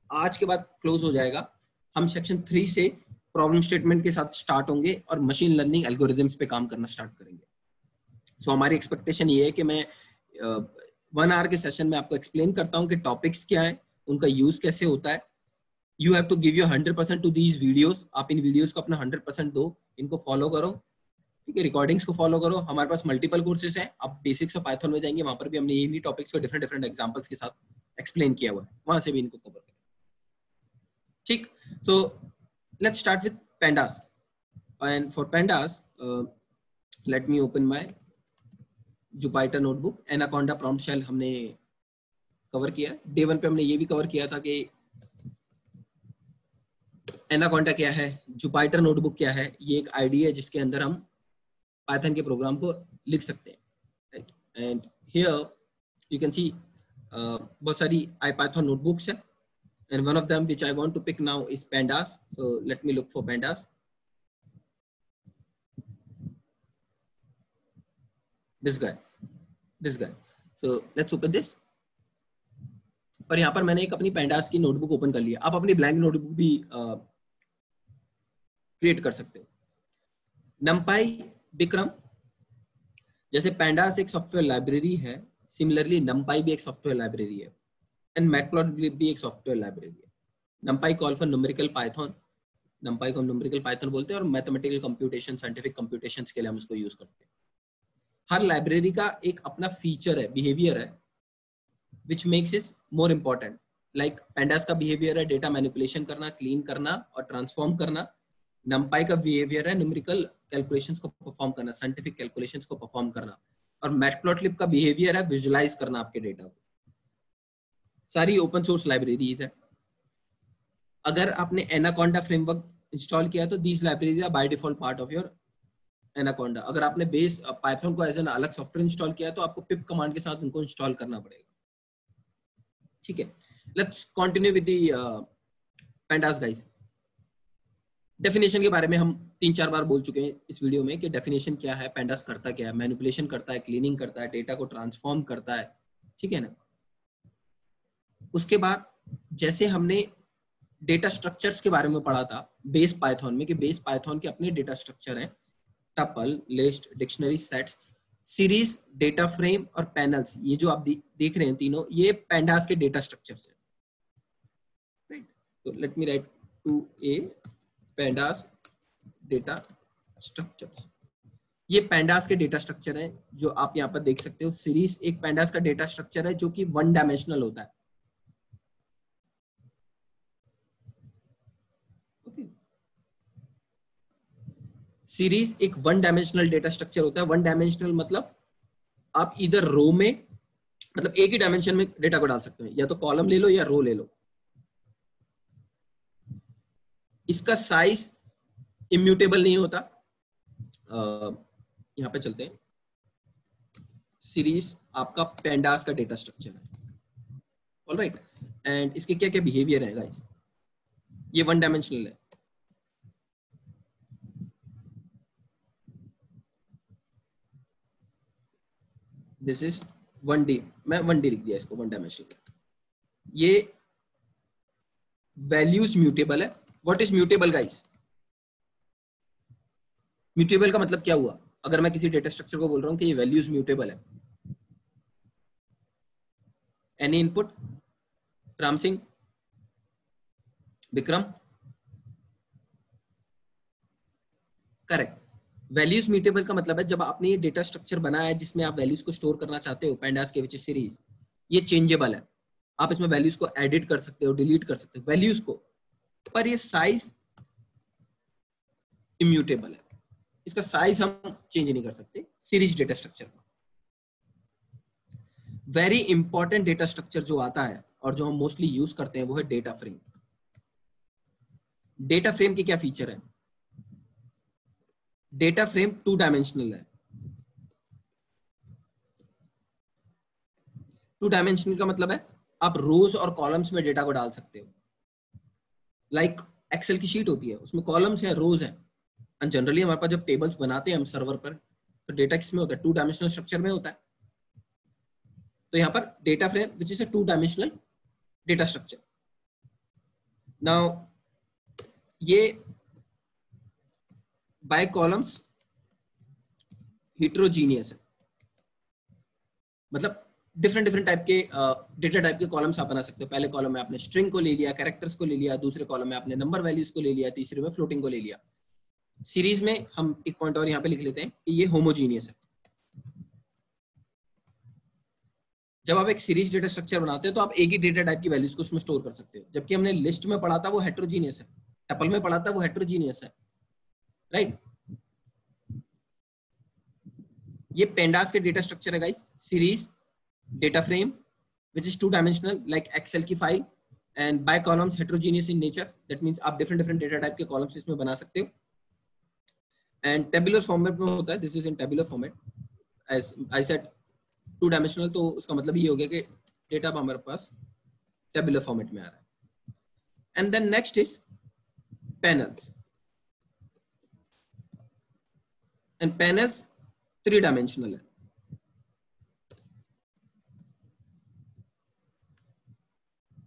आज के बाद क्लोज हो जाएगा, हम सेक्शन 3 से प्रॉब्लम स्टेटमेंट के साथ स्टार्ट होंगे और मशीन लर्निंग एल्गोरिथम्स पे काम करना स्टार्ट करेंगे. सो हमारी एक्सपेक्टेशन ये है कि मैं 1 आवर के सेशन में आपको एक्सप्लेन करता हूँ कि टॉपिक्स क्या है, उनका यूज कैसे होता है. You have to give your 100% to these videos. आप इन वीडियोस को अपना 100% दो, इनको फॉलो करो, ठीक है, रिकॉर्डिंग्स को फॉलो करो. हमारे पास मल्टीपल कोर्सेज हैं, आप बेसिक्स ऑफ पाइथन में जाएंगे, वहां पर भी हमने यही टॉपिक्स को डिफरेंट डिफरेंट एग्जांपल्स के साथ एक्सप्लेन किया हुआ है, वहां से भी इनको कवर करें. ठीक, so let's start with pandas. And for pandas, let me open my Jupyter notebook. Anaconda prompt shell हमने कवर किया. डे 1 पे हमने ये भी कवर किया था कि Anaconda क्या है, Jupyter notebook क्या है. ये एक आईडी है जिसके अंदर हम पाइथन के प्रोग्राम को लिख सकते हैं, right? And here you can see बहुत सारी IPython notebooks है, and one of them which I want to pick now is pandas. So let me look for pandas. This guy. So let's open this. और यहाँ पर मैंने एक अपनी pandas की नोटबुक ओपन कर लिया. आप अपनी ब्लैंक नोटबुक भी क्रिएट कर सकते हो. numpy, Bikram, जैसे pandas एक सॉफ्टवेयर लाइब्रेरी है, सिमिलरली numpy भी एक सॉफ्टवेयर लाइब्रेरी है, एंड मैटप्लॉट भी एक सॉफ्टवेयर लाइब्रेरी है. numpy call for numerical Python. numpy को हम न्यूमेरिकल पाइथन बोलते हैं और मैथमेटिकल कंप्यूटेशन, साइंटिफिक कंप्यूटेशंस के लिए हम उसको यूज करते हैं. हर लाइब्रेरी का एक अपना फीचर है, बिहेवियर है, which makes it more important. Like pandas का बिहेवियर है डेटा मैनिपुलेशन करना, क्लीन करना और ट्रांसफॉर्म करना. numpy का बिहेवियर है न्यूमेरिकल कैलकुलेशंस को परफॉर्म करना, साइंटिफिक कैलकुलेशंस को परफॉर्म करना. और मैटप्लॉटलिब का बिहेवियर है विजुलाइज करना आपके डेटा को. सारी ओपन सोर्स लाइब्रेरीज है. अगर आपने एनाकोंडा फ्रेमवर्क इंस्टॉल किया तो these libraries are by default part of your Anaconda. अगर आपने बेस पाइथन को एज एन अलग सॉफ्टवेयर इंस्टॉल किया तो आपको पिप कमांड के साथ उनको इंस्टॉल करना पड़ेगा. ठीक है, let's continue with the pandas guys. Definition के बारे में हम 3-4 बार बोल चुके हैं इस वीडियो में कि डेफिनेशन क्या है, pandas करता क्या है, मैनिपुलेशन करता है, क्लीनिंग करता है, डेटा को ट्रांसफॉर्म करता है. ठीक है ना. उसके बाद जैसे हमने डेटा स्ट्रक्चर्स के बारे में पढ़ा था बेस पाइथन में कि बेस पाइथन के अपने डेटा स्ट्रक्चर हैं, tuple, list, dictionary, sets, series, data frame और पैनल्स. ये जो आप देख रहे हैं तीनों, ये pandas के डेटा स्ट्रक्चर्स हैं, राइट. तो late me right 2a pandas data structures. ये pandas के डेटा स्ट्रक्चर है जो आप यहाँ पर देख सकते हो. सीरीज एक pandas का डेटा स्ट्रक्चर है जो कि 1 डायमेंशनल होता है. सीरीज एक 1 डायमेंशनल डेटा स्ट्रक्चर होता है. 1 डायमेंशनल मतलब आप इधर रो में, मतलब एक ही डायमेंशन में डेटा को डाल सकते हैं, या तो कॉलम ले लो या रो ले लो. इसका साइज इम्यूटेबल नहीं होता. यहां पे चलते हैं. सीरीज आपका pandas का डेटा स्ट्रक्चर है, ऑलराइट. एंड इसके क्या क्या बिहेवियर है गाइस. ये 1 डायमेंशनल है. This is 1D. मैं 1D लिख दिया इसको, 1 डायमेंशनल. ये वैल्यूज म्यूटेबल है. What is mutable guys? Mutable का मतलब क्या हुआ? अगर मैं किसी डेटा स्ट्रक्चर को बोल रहा हूं कि ये वैल्यूज म्यूटेबल है. Any input? Ram Singh, Vikram, correct. Values mutable का मतलब है जब आपने ये डेटा स्ट्रक्चर बनाया है जिसमें आप वैल्यूज को स्टोर करना चाहते हो, pandas के विच सीरीज, ये चेंजेबल है. आप इसमें वैल्यूज को एडिट कर सकते हो, डिलीट कर सकते हो वैल्यूज को, पर ये साइज इम्यूटेबल है. इसका साइज हम चेंज नहीं कर सकते. सीरीज डेटा स्ट्रक्चर का वेरी इंपॉर्टेंट डेटा स्ट्रक्चर जो आता है और जो हम मोस्टली यूज करते हैं वो है डेटा फ्रेम. डेटा फ्रेम के क्या फीचर है? डेटा फ्रेम 2 डायमेंशनल है. 2 डायमेंशनल का मतलब है आप रोज और कॉलम्स में डेटा को डाल सकते हो। लाइक एक्सेल की शीट होती है, उसमें कॉलम्स है, रोज है, एंड जनरली हमारे पास जब टेबल्स बनाते हैं हम सर्वर पर, तो डेटा किसमें होता है? 2 डायमेंशनल स्ट्रक्चर में होता है। तो यहाँ पर data frame which is a 2 dimensional data structure. Now ये बाय कॉलम्स हेटेरोजीनियस है, मतलब डिफरेंट टाइप के डेटा टाइप के कॉलम्स आप बना सकते हो। पहले कॉलम में आपने स्ट्रिंग को ले लिया, कैरेक्टर्स को ले लिया, दूसरे कॉलम में आपने नंबर वैल्यूज को ले लिया, तीसरे में फ्लोटिंग को ले लिया। सीरीज में हम एक पॉइंट और यहाँ पे लिख लेते हैं कि ये होमोजीनियस है। जब आप एक सीरीज डेटा स्ट्रक्चर बनाते हो तो आप एक ही डेटा टाइप की वैल्यूज को उसमें स्टोर कर सकते हो, जबकि हमने लिस्ट में पढ़ा था वो हेटेरोजीनियस है, टपल में पढ़ा था वो हेटेरोजीनियस है, राइट। ये पेंडास के डेटा स्ट्रक्चर है guys, series data frame which is 2 dimensional like excel की file, and by columns heterogeneous in nature, that means आप different डेटा टाइप के कॉलम्स इसमें बना सकते हो। and tabular format में होता है, this is in tabular format, as I said 2 dimensional, तो उसका मतलब ये हो गया कि डेटा हमारे पास tabular format में आ रहा है। and then next is panels, and panels 3 dimensional है।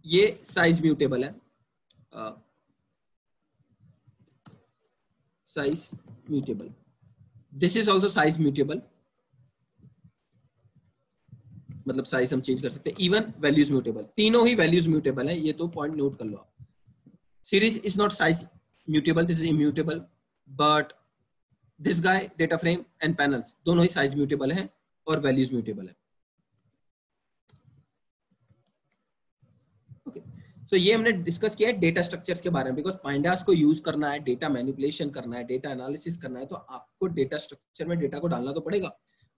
ये साइज म्यूटेबल है, size mutable, this is also size mutable, मतलब साइज हम चेंज कर सकते हैं। इवन वैल्यूज म्यूटेबल, तीनों ही वैल्यूज म्यूटेबल है, ये तो पॉइंट नोट कर लो आप। Series is not size mutable, this is immutable, but this guy data frame and panels दोनों ही साइज म्यूटेबल है और वैल्यूज म्यूटेबल है। So, ये हमने डिस्कस किया है डेटा स्ट्रक्चर्स के बारे में, बिकॉज पांडास को यूज करना है, डेटा मैनिपुलेशन करना है, डेटा एनालिसिस करना है, तो आपको डेटा स्ट्रक्चर में डेटा को डालना तो पड़ेगा।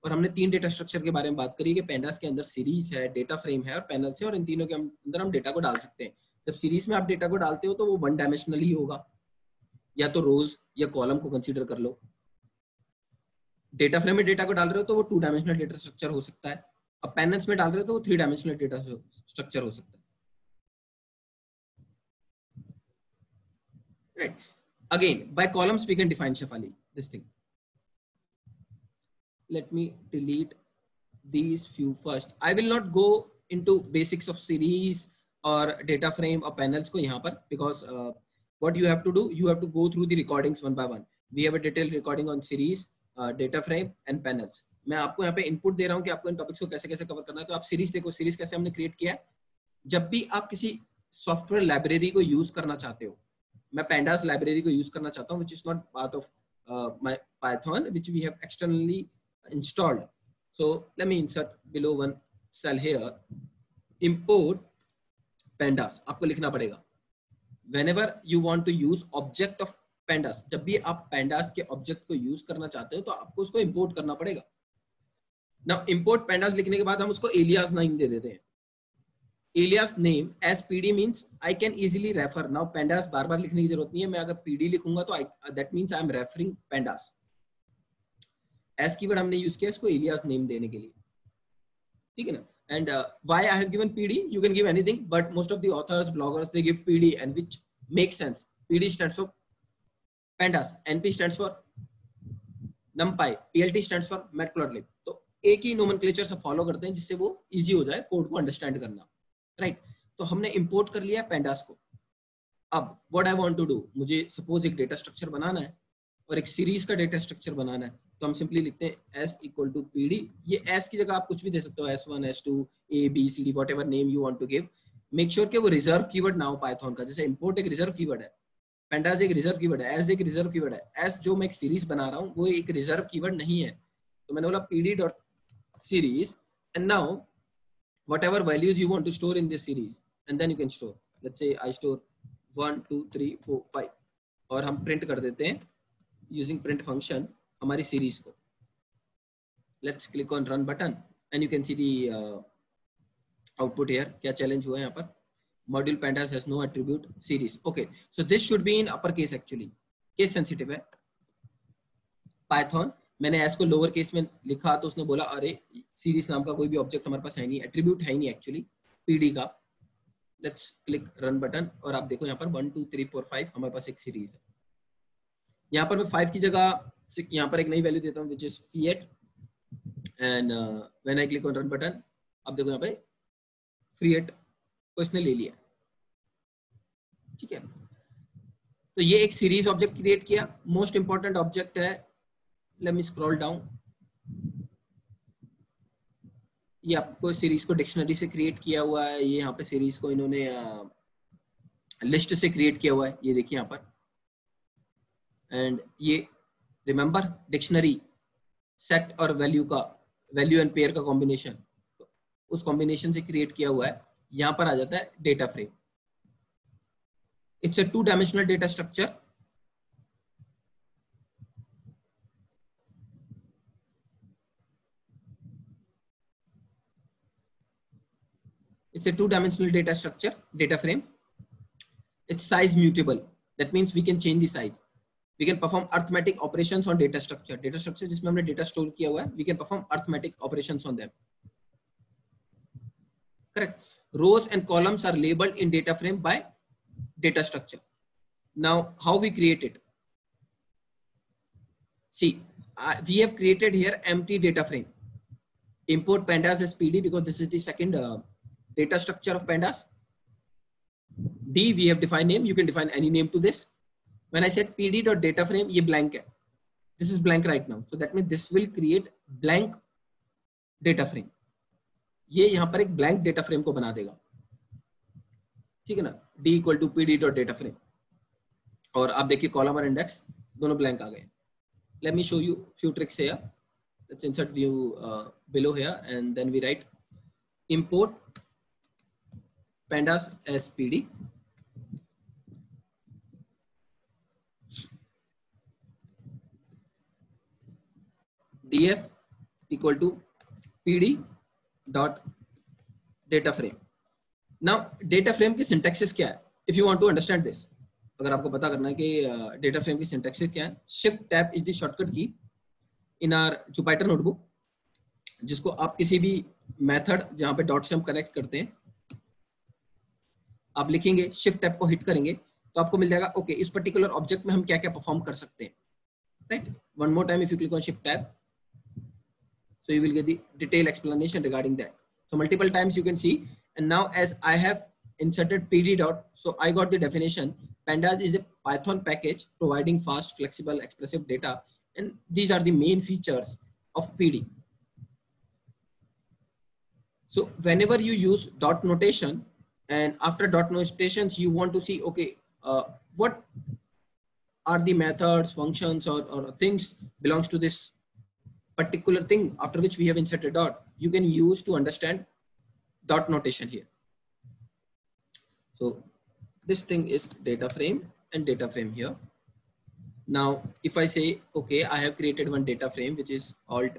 और हमने 3 डेटा स्ट्रक्चर के बारे में बात करी कि पेंडास के अंदर सीरीज है, डेटा फ्रेम है और पैनल्स है, और इन तीनों के अंदर हम डेटा को डाल सकते हैं। जब सीरीज में आप डेटा को डालते हो तो वो 1 डायमेंशनल ही होगा, या तो रोज या कॉलम को कंसीडर कर लो। डेटा फ्रेम में डेटा को डाल रहे हो तो वो 2 डायमेंशनल डेटा स्ट्रक्चर हो सकता है, अब पैनल्स में डाल रहे हो तो वो 3 डायमेंशनल डेटा स्ट्रक्चर हो सकता है। Right. Again, by columns we can define Shefali, this thing. Let me delete these few first. I will not go into basics of series or data frame or panels ko yahan par, because what you have to do, you have to go through the recordings one by one. We have a detailed recording on series, data frame and panels. मैं आपको यहाँ पे input दे रहा हूँ कि आपको इन topics को कैसे कैसे कवर करना है। तो आप सीरीज देखो, सीरीज कैसे हमने क्रिएट किया है। जब भी आप किसी सॉफ्टवेयर लाइब्रेरी को यूज करना चाहते हो, मैं pandas लाइब्रेरी को यूज करना चाहता हूँ, which is not part of my Python, which we have externally installed. So let me insert below one cell here, import pandas, आपको लिखना पड़ेगा whenever you want to use object of pandas। जब भी आप pandas के object को use करना चाहते हो तो आपको उसको इंपोर्ट करना पड़ेगा। Now import pandas लिखने के बाद हम उसको alias नाम दे देते हैं। alias name as pd means I can easily refer। now pandas बार बार लिखने की जरूरत नहीं है, मैं अगर pd लिखूंगा तो that means I am referring pandas। as keyword हमने यूज किया इसको alias name देने के लिए, ठीक है ना। and why I have given pd, you can give anything, but most of the authors, bloggers, they give pd, and which makes sense। pd stands for pandas, np stands for numpy, plt stands for matplotlib। तो एक ही nomenclature से follow करते हैं जिससे वो easy हो जाए code को अंडरस्टैंड करना, राइट। तो हमने इंपोर्ट कर लिया पैंडास को। अब what I want to do, मुझे सपोज एक डेटा स्ट्रक्चर बनाना है और एक सीरीज का डेटा स्ट्रक्चर बनाना है, तो हम सिंपली लिखते हैं s इक्वल टू pd। ये s की जगह आप कुछ भी दे सकते हो, s1 s2 a b c d, whatever name you want to give. Make sure कि वो रिजर्व कीवर्ड ना हो पाइथन का, जैसे इंपोर्ट एक रिजर्व कीवर्ड है, पैंडास एक रिजर्व कीवर्ड है, s एक रिजर्व कीवर्ड है। s जो मैं एक सीरीज बना रहा हूँ वो एक रिजर्व कीवर्ड नहीं है, तो मैंने बोला pd dot series, and now whatever values you want to store in this series, and then you can store, let's say I store 1 2 3 4 5, और हम प्रिंट कर देते हैं using print function हमारी सीरीज को। let's click on run button and you can see the output here। क्या challenge हुआ है यहाँ पर, module pandas has no attribute series। okay, so this should be in upper case, actually case sensitive है Python। मैंने s को lower case में लिखा तो उसने बोला अरे सीरीज नाम का कोई भी ऑब्जेक्ट हमारे पास है नहीं, एट्रीब्यूट है नहीं एक्चुअली pd का, लेट्स क्लिक रन बटन और आप देखो यहाँ पर 1 2 3 4 5 हमारे पास एक सीरीज है। यहाँ पर मैं 5 की जगह यहाँ पर एक नई वैल्यू देता हूँ which is fiat and when I click on run button आप देखो यहाँ पे fiat को इसने ले लिया। ठीक है, तो ये एक सीरीज ऑब्जेक्ट क्रिएट किया। मोस्ट इंपॉर्टेंट ऑब्जेक्ट है, लेट मी स्क्रॉल डाउन, ये आपको सीरीज को डिक्शनरी से क्रिएट किया हुआ है। ये यहाँ पे सीरीज को इन्होंने लिस्ट से क्रिएट किया हुआ है, ये देखिए यहाँ पर। एंड ये रिमेंबर डिक्शनरी सेट और वैल्यू का, वैल्यू एंड पेयर का कॉम्बिनेशन, तो उस कॉम्बिनेशन से क्रिएट किया हुआ है। यहाँ पर आ जाता है data frame. It's a 2-dimensional data structure. It's a 2-dimensional data structure, data frame. Its size mutable. That means we can change the size. We can perform arithmetic operations on data structure. Data structure जिसमें हमने data store किया हुआ है, we can perform arithmetic operations on them. Correct. Rows and columns are labeled in data frame by data structure. Now, how we create it? See, we have created here empty data frame. Import pandas as PD because this is the second data structure of pandas. D, we have defined name. You can define any name to this. When I said pd.data frame, ये blank है. This is blank right now. So that means this will create blank data frame. ये यहाँ पर एक blank data frame को बना देगा. ठीक है ना? D equal to pd.data frame. और आप देखिए column और index दोनों blank आ गए. Let me show you few tricks here. Let's insert view below here and then we write import pandas as PD. df equal to pd dot data frame. Now data frame की syntaxes क्या है? If you want to understand this, अगर आपको पता करना है कि data frame की syntaxes क्या है, shift tab is the shortcut key in our Jupyter notebook, जिसको आप किसी भी मेथड जहां पे डॉट से हम कनेक्ट करते हैं आप लिखेंगे, शिफ्ट टैब को हिट करेंगे तो आपको मिल जाएगा ओके इस पर्टिकुलर ऑब्जेक्ट में हम क्या क्या परफॉर्म कर सकते हैं, right. One more time if you click on shift tab so you will get the detailed explanation regarding that. So multiple times you can see, and now as I have inserted pd dot, so I got the definition. Pandas is a Python package providing fast, flexible, expressive data, and these are the main features of PD. So whenever you use dot notation, and after dot notations you want to see okay what are the methods, functions, or things belongs to this particular thing after which we have inserted dot, you can use to understand dot notation here. So this thing is data frame and data frame here. Now if I say okay I have created one data frame which is alt,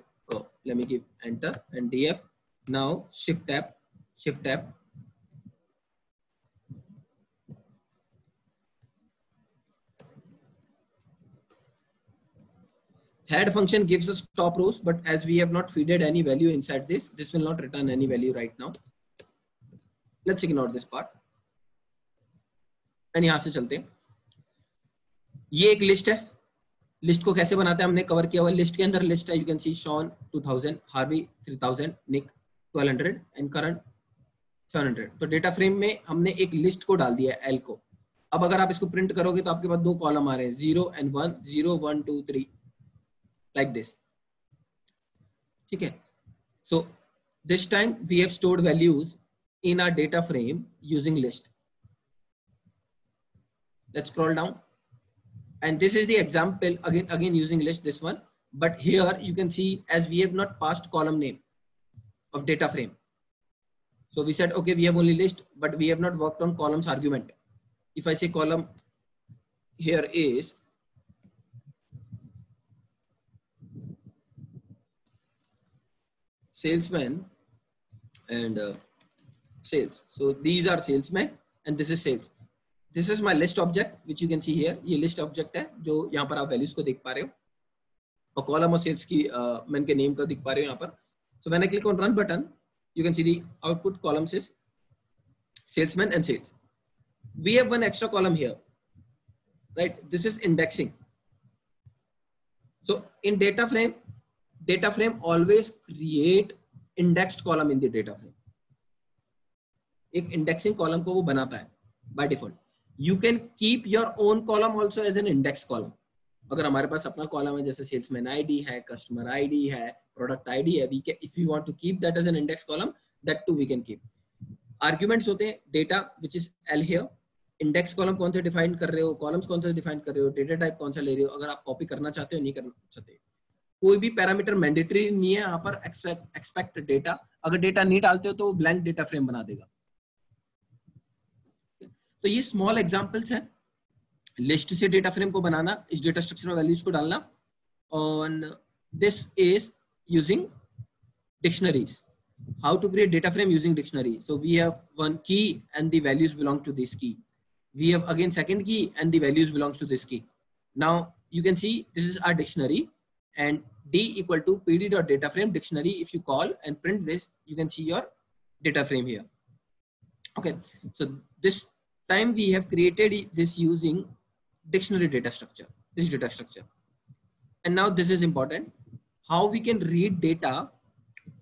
let me give enter and df. Now shift tab, head function gives us top rows, but as we have not feeded any value inside this, this will not return any value right now. Let's ignore this part. And यहाँ से चलते हैं. ये एक list है. List को कैसे बनाते हैं हमने कवर किया हुआ. लिस्ट के अंदर लिस्ट है. You can see Sean 2000, Harvey 3000, Nick 1200 and Karan 700. तो डेटा फ्रेम में हमने एक लिस्ट को डाल दिया है L को. अब अगर आप इसको प्रिंट करोगे तो आपके पास दो कॉलम आ रहे हैं 0 and 1, 0 1 2 3 like this. ठीक है. So this time we have stored values in our data frame using list. Let's scroll down, and this is the example again using list, this one. But here you can see as we have not passed column name of data frame. So we said okay we have only list, but we have not worked on columns argument. If I say column here is salesman and sales. So these are salesmen and this is sales. This is my list object which you can see here. ये list object है जो यहाँ पर आप values को देख पा रहे हो और column और sales की मैं इनके name को देख पा रहे हो यहाँ पर. So when I click on run button, you can see the output columns is salesman and sales. We have one extra column here, right? This is indexing. So in data frame always create indexed column in the data frame. एक indexing column को वो बनाता है by default. You can keep your own column also as an index column. अगर हमारे पास अपना column है जैसे salesman ID है, customer ID है, product ID है, we can, if you want to keep that as an index column, that too we can keep. Arguments होते हैं data which is L here. Index column कौन से define कर रहे हो, कॉलम्स कौन से डिफाइन कर रहे हो, डेटा टाइप कौन सा ले रहे हो, अगर आप कॉपी करना चाहते हो नहीं करना चाहते, कोई भी पैरामीटर मैंडेटरी नहीं है यहाँ पर. एक्सपेक्ट डेटा, अगर डेटा नहीं डालते हो तो ब्लैंक डेटा फ्रेम बना देगा. तो ये स्मॉल एग्जांपल्स है लिस्ट से डेटा फ्रेम को बनाना, इस डेटा स्ट्रक्चर में वैल्यूज को डालना. On this is using dictionaries. How to create data frame using dictionary. So we have one key and the values belong to this key. We have again second key and the values belongs to this key. Now you can see this is our dictionary and d equal to pd.dataframe dictionary. If you call and print this, you can see your data frame here. Okay, so this time we have created this using dictionary data structure, this data structure. And now this is important, how we can read data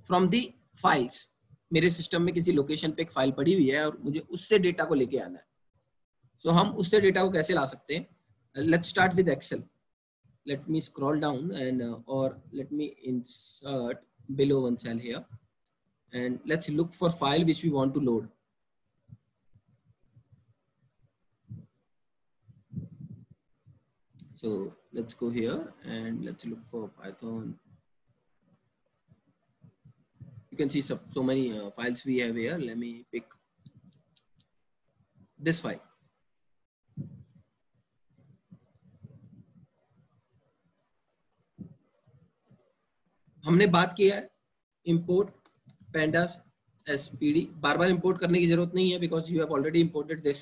from the files. मेरे system में किसी location पे एक file पड़ी हुई है और मुझे उससे डेटा को लेके आना है. तो हम उससे डेटा को कैसे ला सकते हैं? Let's start with Excel. Let me scroll down and और let me insert below one cell here and let's look for file which we want to load. So let's go here and let's look for Python. You can see so many files we have here. Let me pick this file. हमने बात किया है import pandas spd. बार बार import करने की जरूरत नहीं है because you have already imported this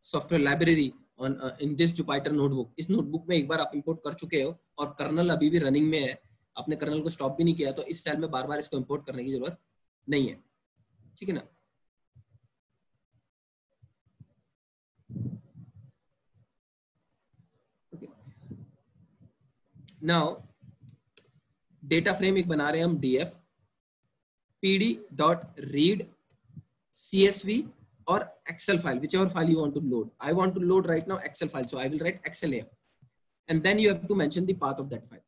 software library on in this Jupyter notebook. इस notebook में एक बार आप import कर चुके हो और कर्नल अभी भी रनिंग में है, आपने कर्नल को स्टॉप भी नहीं किया, तो इस सेल में बार बार इसको import करने की जरूरत नहीं है. ठीक है ना? Now डेटा फ्रेम एक बना रहे हैं हम df pd.read csv और excel file, whichever file you want to load. I want to load right now excel file, so I will write excel here and then you have to mention the path of that file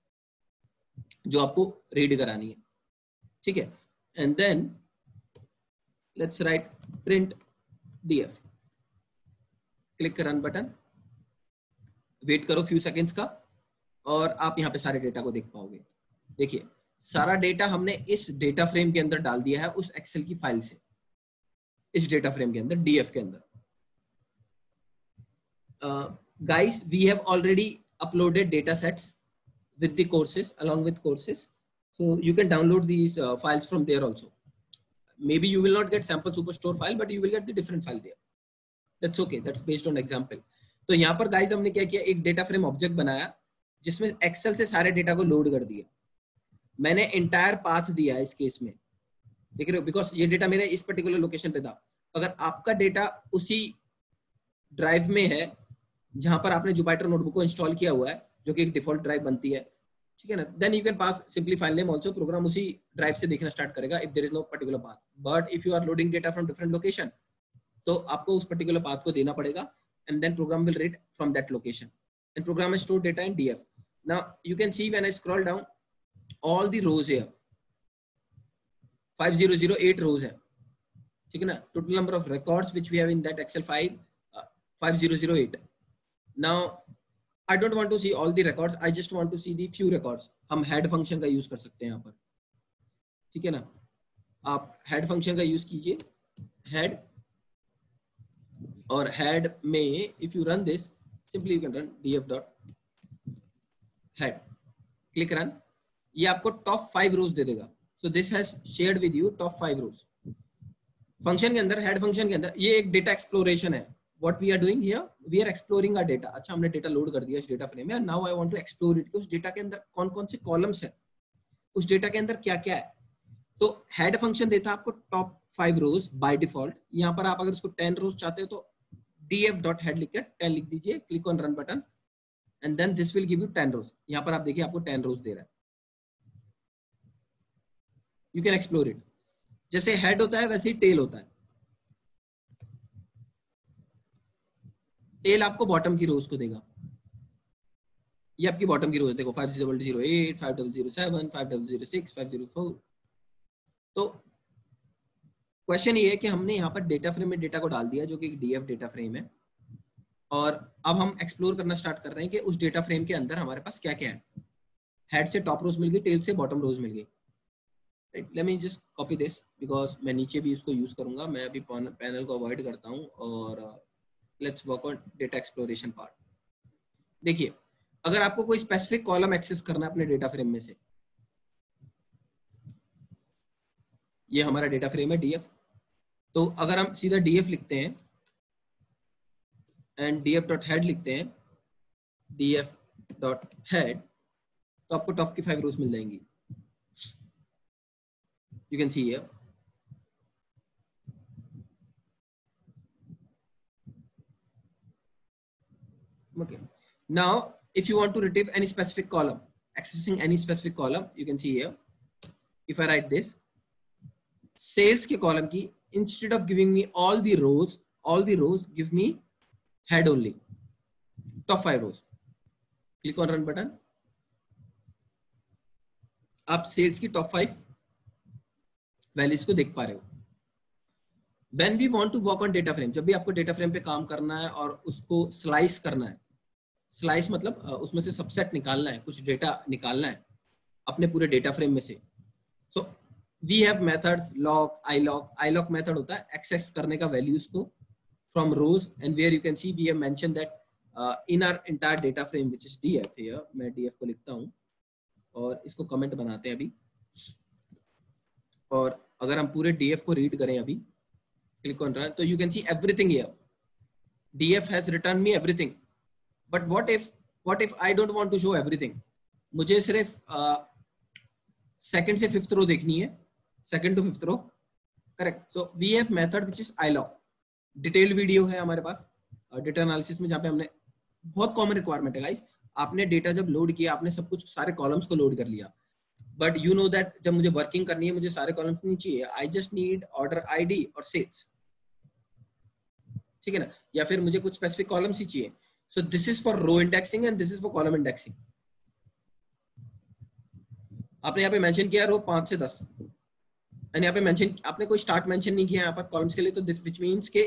जो आपको read करानी है. ठीक है, and then let's write print df. Click run button, wait करो few seconds का और आप यहाँ पे सारे डेटा को देख पाओगे. देखिए सारा डेटा हमने इस डेटा फ्रेम के अंदर डाल दिया है उस एक्सेल की फाइल से, इस डेटा फ्रेम के अंदर डीएफ के अंदर. Guys we have already uploaded data sets with the courses, along with courses, so you can download these files from there also. Maybe you will not get sample superstore file, but you will get the different file there. That's okay, that's based on example. तो यहाँ पर guys हमने क्या किया, एक data frame object बनाया जिसमें Excel से सारे डेटा को लोड कर दिया. मैंने एंटायर पाथ दिया है इस केस में, देख रहे हो, बिकॉज ये डेटा मेरे इस पर्टिकुलर लोकेशन पे था. अगर आपका डेटा उसी ड्राइव में है जहां पर आपने जुपिटर नोटबुक को इंस्टॉल किया हुआ है, जो कि एक डिफॉल्ट ड्राइव बनती है, ठीक है ना, then you can pass simply file name also. Program उसी ड्राइव से देखना स्टार्ट करेगा if there is no particular path. But if you are loading data from different location, तो आपको उस पर्टिकुलर पाथ को देना पड़ेगा and then program will read from that location and program has stored data in DF. Now you can see when I scroll down all the rows here, 5008 rows है, ठीक है ना. total number of records which we have in that excel file 5008. now I don't want to see all the records, I just want to see the few records. हम head function का use कर सकते हैं यहाँ पर, ठीक है ना. आप head function का यूज कीजिए, head, और head में if you run this simply you can run df dot head, click run. ये आपको टॉप 5 रोज दे देगा. So this has shared with you top 5 rows. Function के अंदर, हेड फंक्शन के अंदर, ये एक डेटा एक्सप्लोरेशन है. What we are doing here, we are exploring our data. अच्छा, हमने डेटा लोड कर दिया इस डेटा फ्रेम में, now I want to explore it. उस डेटा के अंदर कौन कौन से कॉलम्स है, उस डेटा के अंदर क्या क्या है. तो हेड फंक्शन देता है आपको टॉप 5 रोज बाय डिफॉल्ट। यहाँ पर आप अगर इसको 10 रोज चाहते हो तो df.head लिख कर 10 लिख दीजिए, click on run button and then this will give you 10 rows. यहाँ पर आप देखिए आपको 10 रोज दे रहा है। You can explore it. जैसे हेड होता है वैसे ही टेल होता है। टेल आपको बॉटम की रोज को देगा। ये आपकी बॉटम की रोज देखो 5008, 5007, 5006, 504। तो क्वेश्चन ये है कि हमने यहाँ पर डेटा फ्रेम में डेटा को डाल दिया जो कि डीएफ डेटा फ्रेम है, और अब हम एक्सप्लोर करना स्टार्ट कर रहे हैं कि उस डेटा फ्रेम के अंदर हमारे पास क्या क्या है। हेड से टॉप रोज मिल गई, टेल से बॉटम रोज मिल गई। Let me just copy this because मैं नीचे भी इसको यूज करूंगा। मैं अभी पैनल को अवॉइड करता हूँ और let's work on data exploration part. देखिए अगर आपको कोई स्पेसिफिक कॉलम एक्सेस करना है अपने डेटा फ्रेम में से, ये हमारा डेटा फ्रेम है डीएफ, तो अगर हम सीधा डीएफ लिखते हैं एंड df.head लिखते हैं, df.head, तो आपको टॉप की 5 रोज मिल जाएंगी। You can see here. Okay. Now, if you want to retrieve any specific column, accessing any specific column, you can see here. If I write this, sales के column की, instead of giving me all the rows, give me head only, top 5 rows. Click on run button. आप sales की top 5 values को देख पा रहे हो। When we want to work on data frame, जब भी आपको data frame पे काम करना है और उसको slice करना है, स्लाइस मतलब उसमें से सबसेट निकालना है, कुछ डेटा निकालना है अपने पूरे डेटा फ्रेम में से। So we have methods loc, iloc method होता है एक्सेस करने का वैल्यूज को from rows, and where you can see we have mention that in our entire data frame which is DF. Here मैं DF को लिखता हूं और इसको कमेंट बनाते हैं अभी। और अगर हम पूरे डीएफ को रीड करें अभी, क्लिक ऑन रन, तो you can see everything here. DF has return me everything, but what if I don't want to show everything? मुझे सिर्फ सेकंड से फिफ्थ रो देखनी है, second to fifth row, correct. So we have method which is iloc. Detail video है हमारे पास data analysis में, जहाँ पे हमने बहुत कॉमन रिक्वायरमेंट है गाइस। आपने डेटा जब लोड किया, आपने सब कुछ सारे कॉलम्स को लोड कर लिया, बट यू नो दैट जब मुझे वर्किंग करनी है मुझे सारे कॉलम्स नहीं चाहिए। I just need order ID और सेल्स, ठीक है ना, या फिर मुझे कुछ स्पेसिफिक कॉलम्स ही चाहिए। So this is for row indexing and this is for column indexing. आपने यहाँ पे मेंशन किया रो 5 से 10, एंड यहाँ पे मेंशन आपने कोई स्टार्ट मेंशन नहीं किया यहाँ पर कॉलम्स के लिए, तो दिस व्हिच मींस के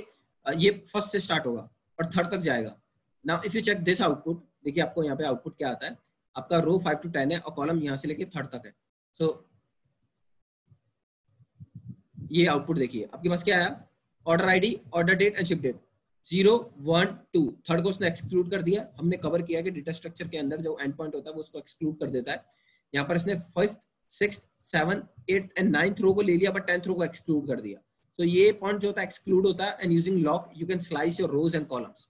ये फर्स्ट से स्टार्ट होगा और थर्ड तक जाएगा। Now if you check this output, देखिए आपको यहाँ पे आउटपुट क्या आता है। आपका रो 5 to 10 है और कॉलम यहाँ से लेके थर्ड तक है। सो ये आउटपुट देखिए आपके पास क्या आया, order ID, order date and ship date, 0, 1, 2। Third को उसने एक्सक्लूड कर दिया। हमने कवर किया कि डेटा स्ट्रक्चर के अंदर जो एंड पॉइंट होता है वो उसको एक्सक्लूड कर देता है। यहाँ पर इसने 5th, 6th, 7th, 8th and 9th रो को ले लिया, बट 10th रो को एक्सक्लूड कर दिया। सो ये पॉइंट जो होता है एक्सक्लूड होता है, and using loc you can slice your rows and columns,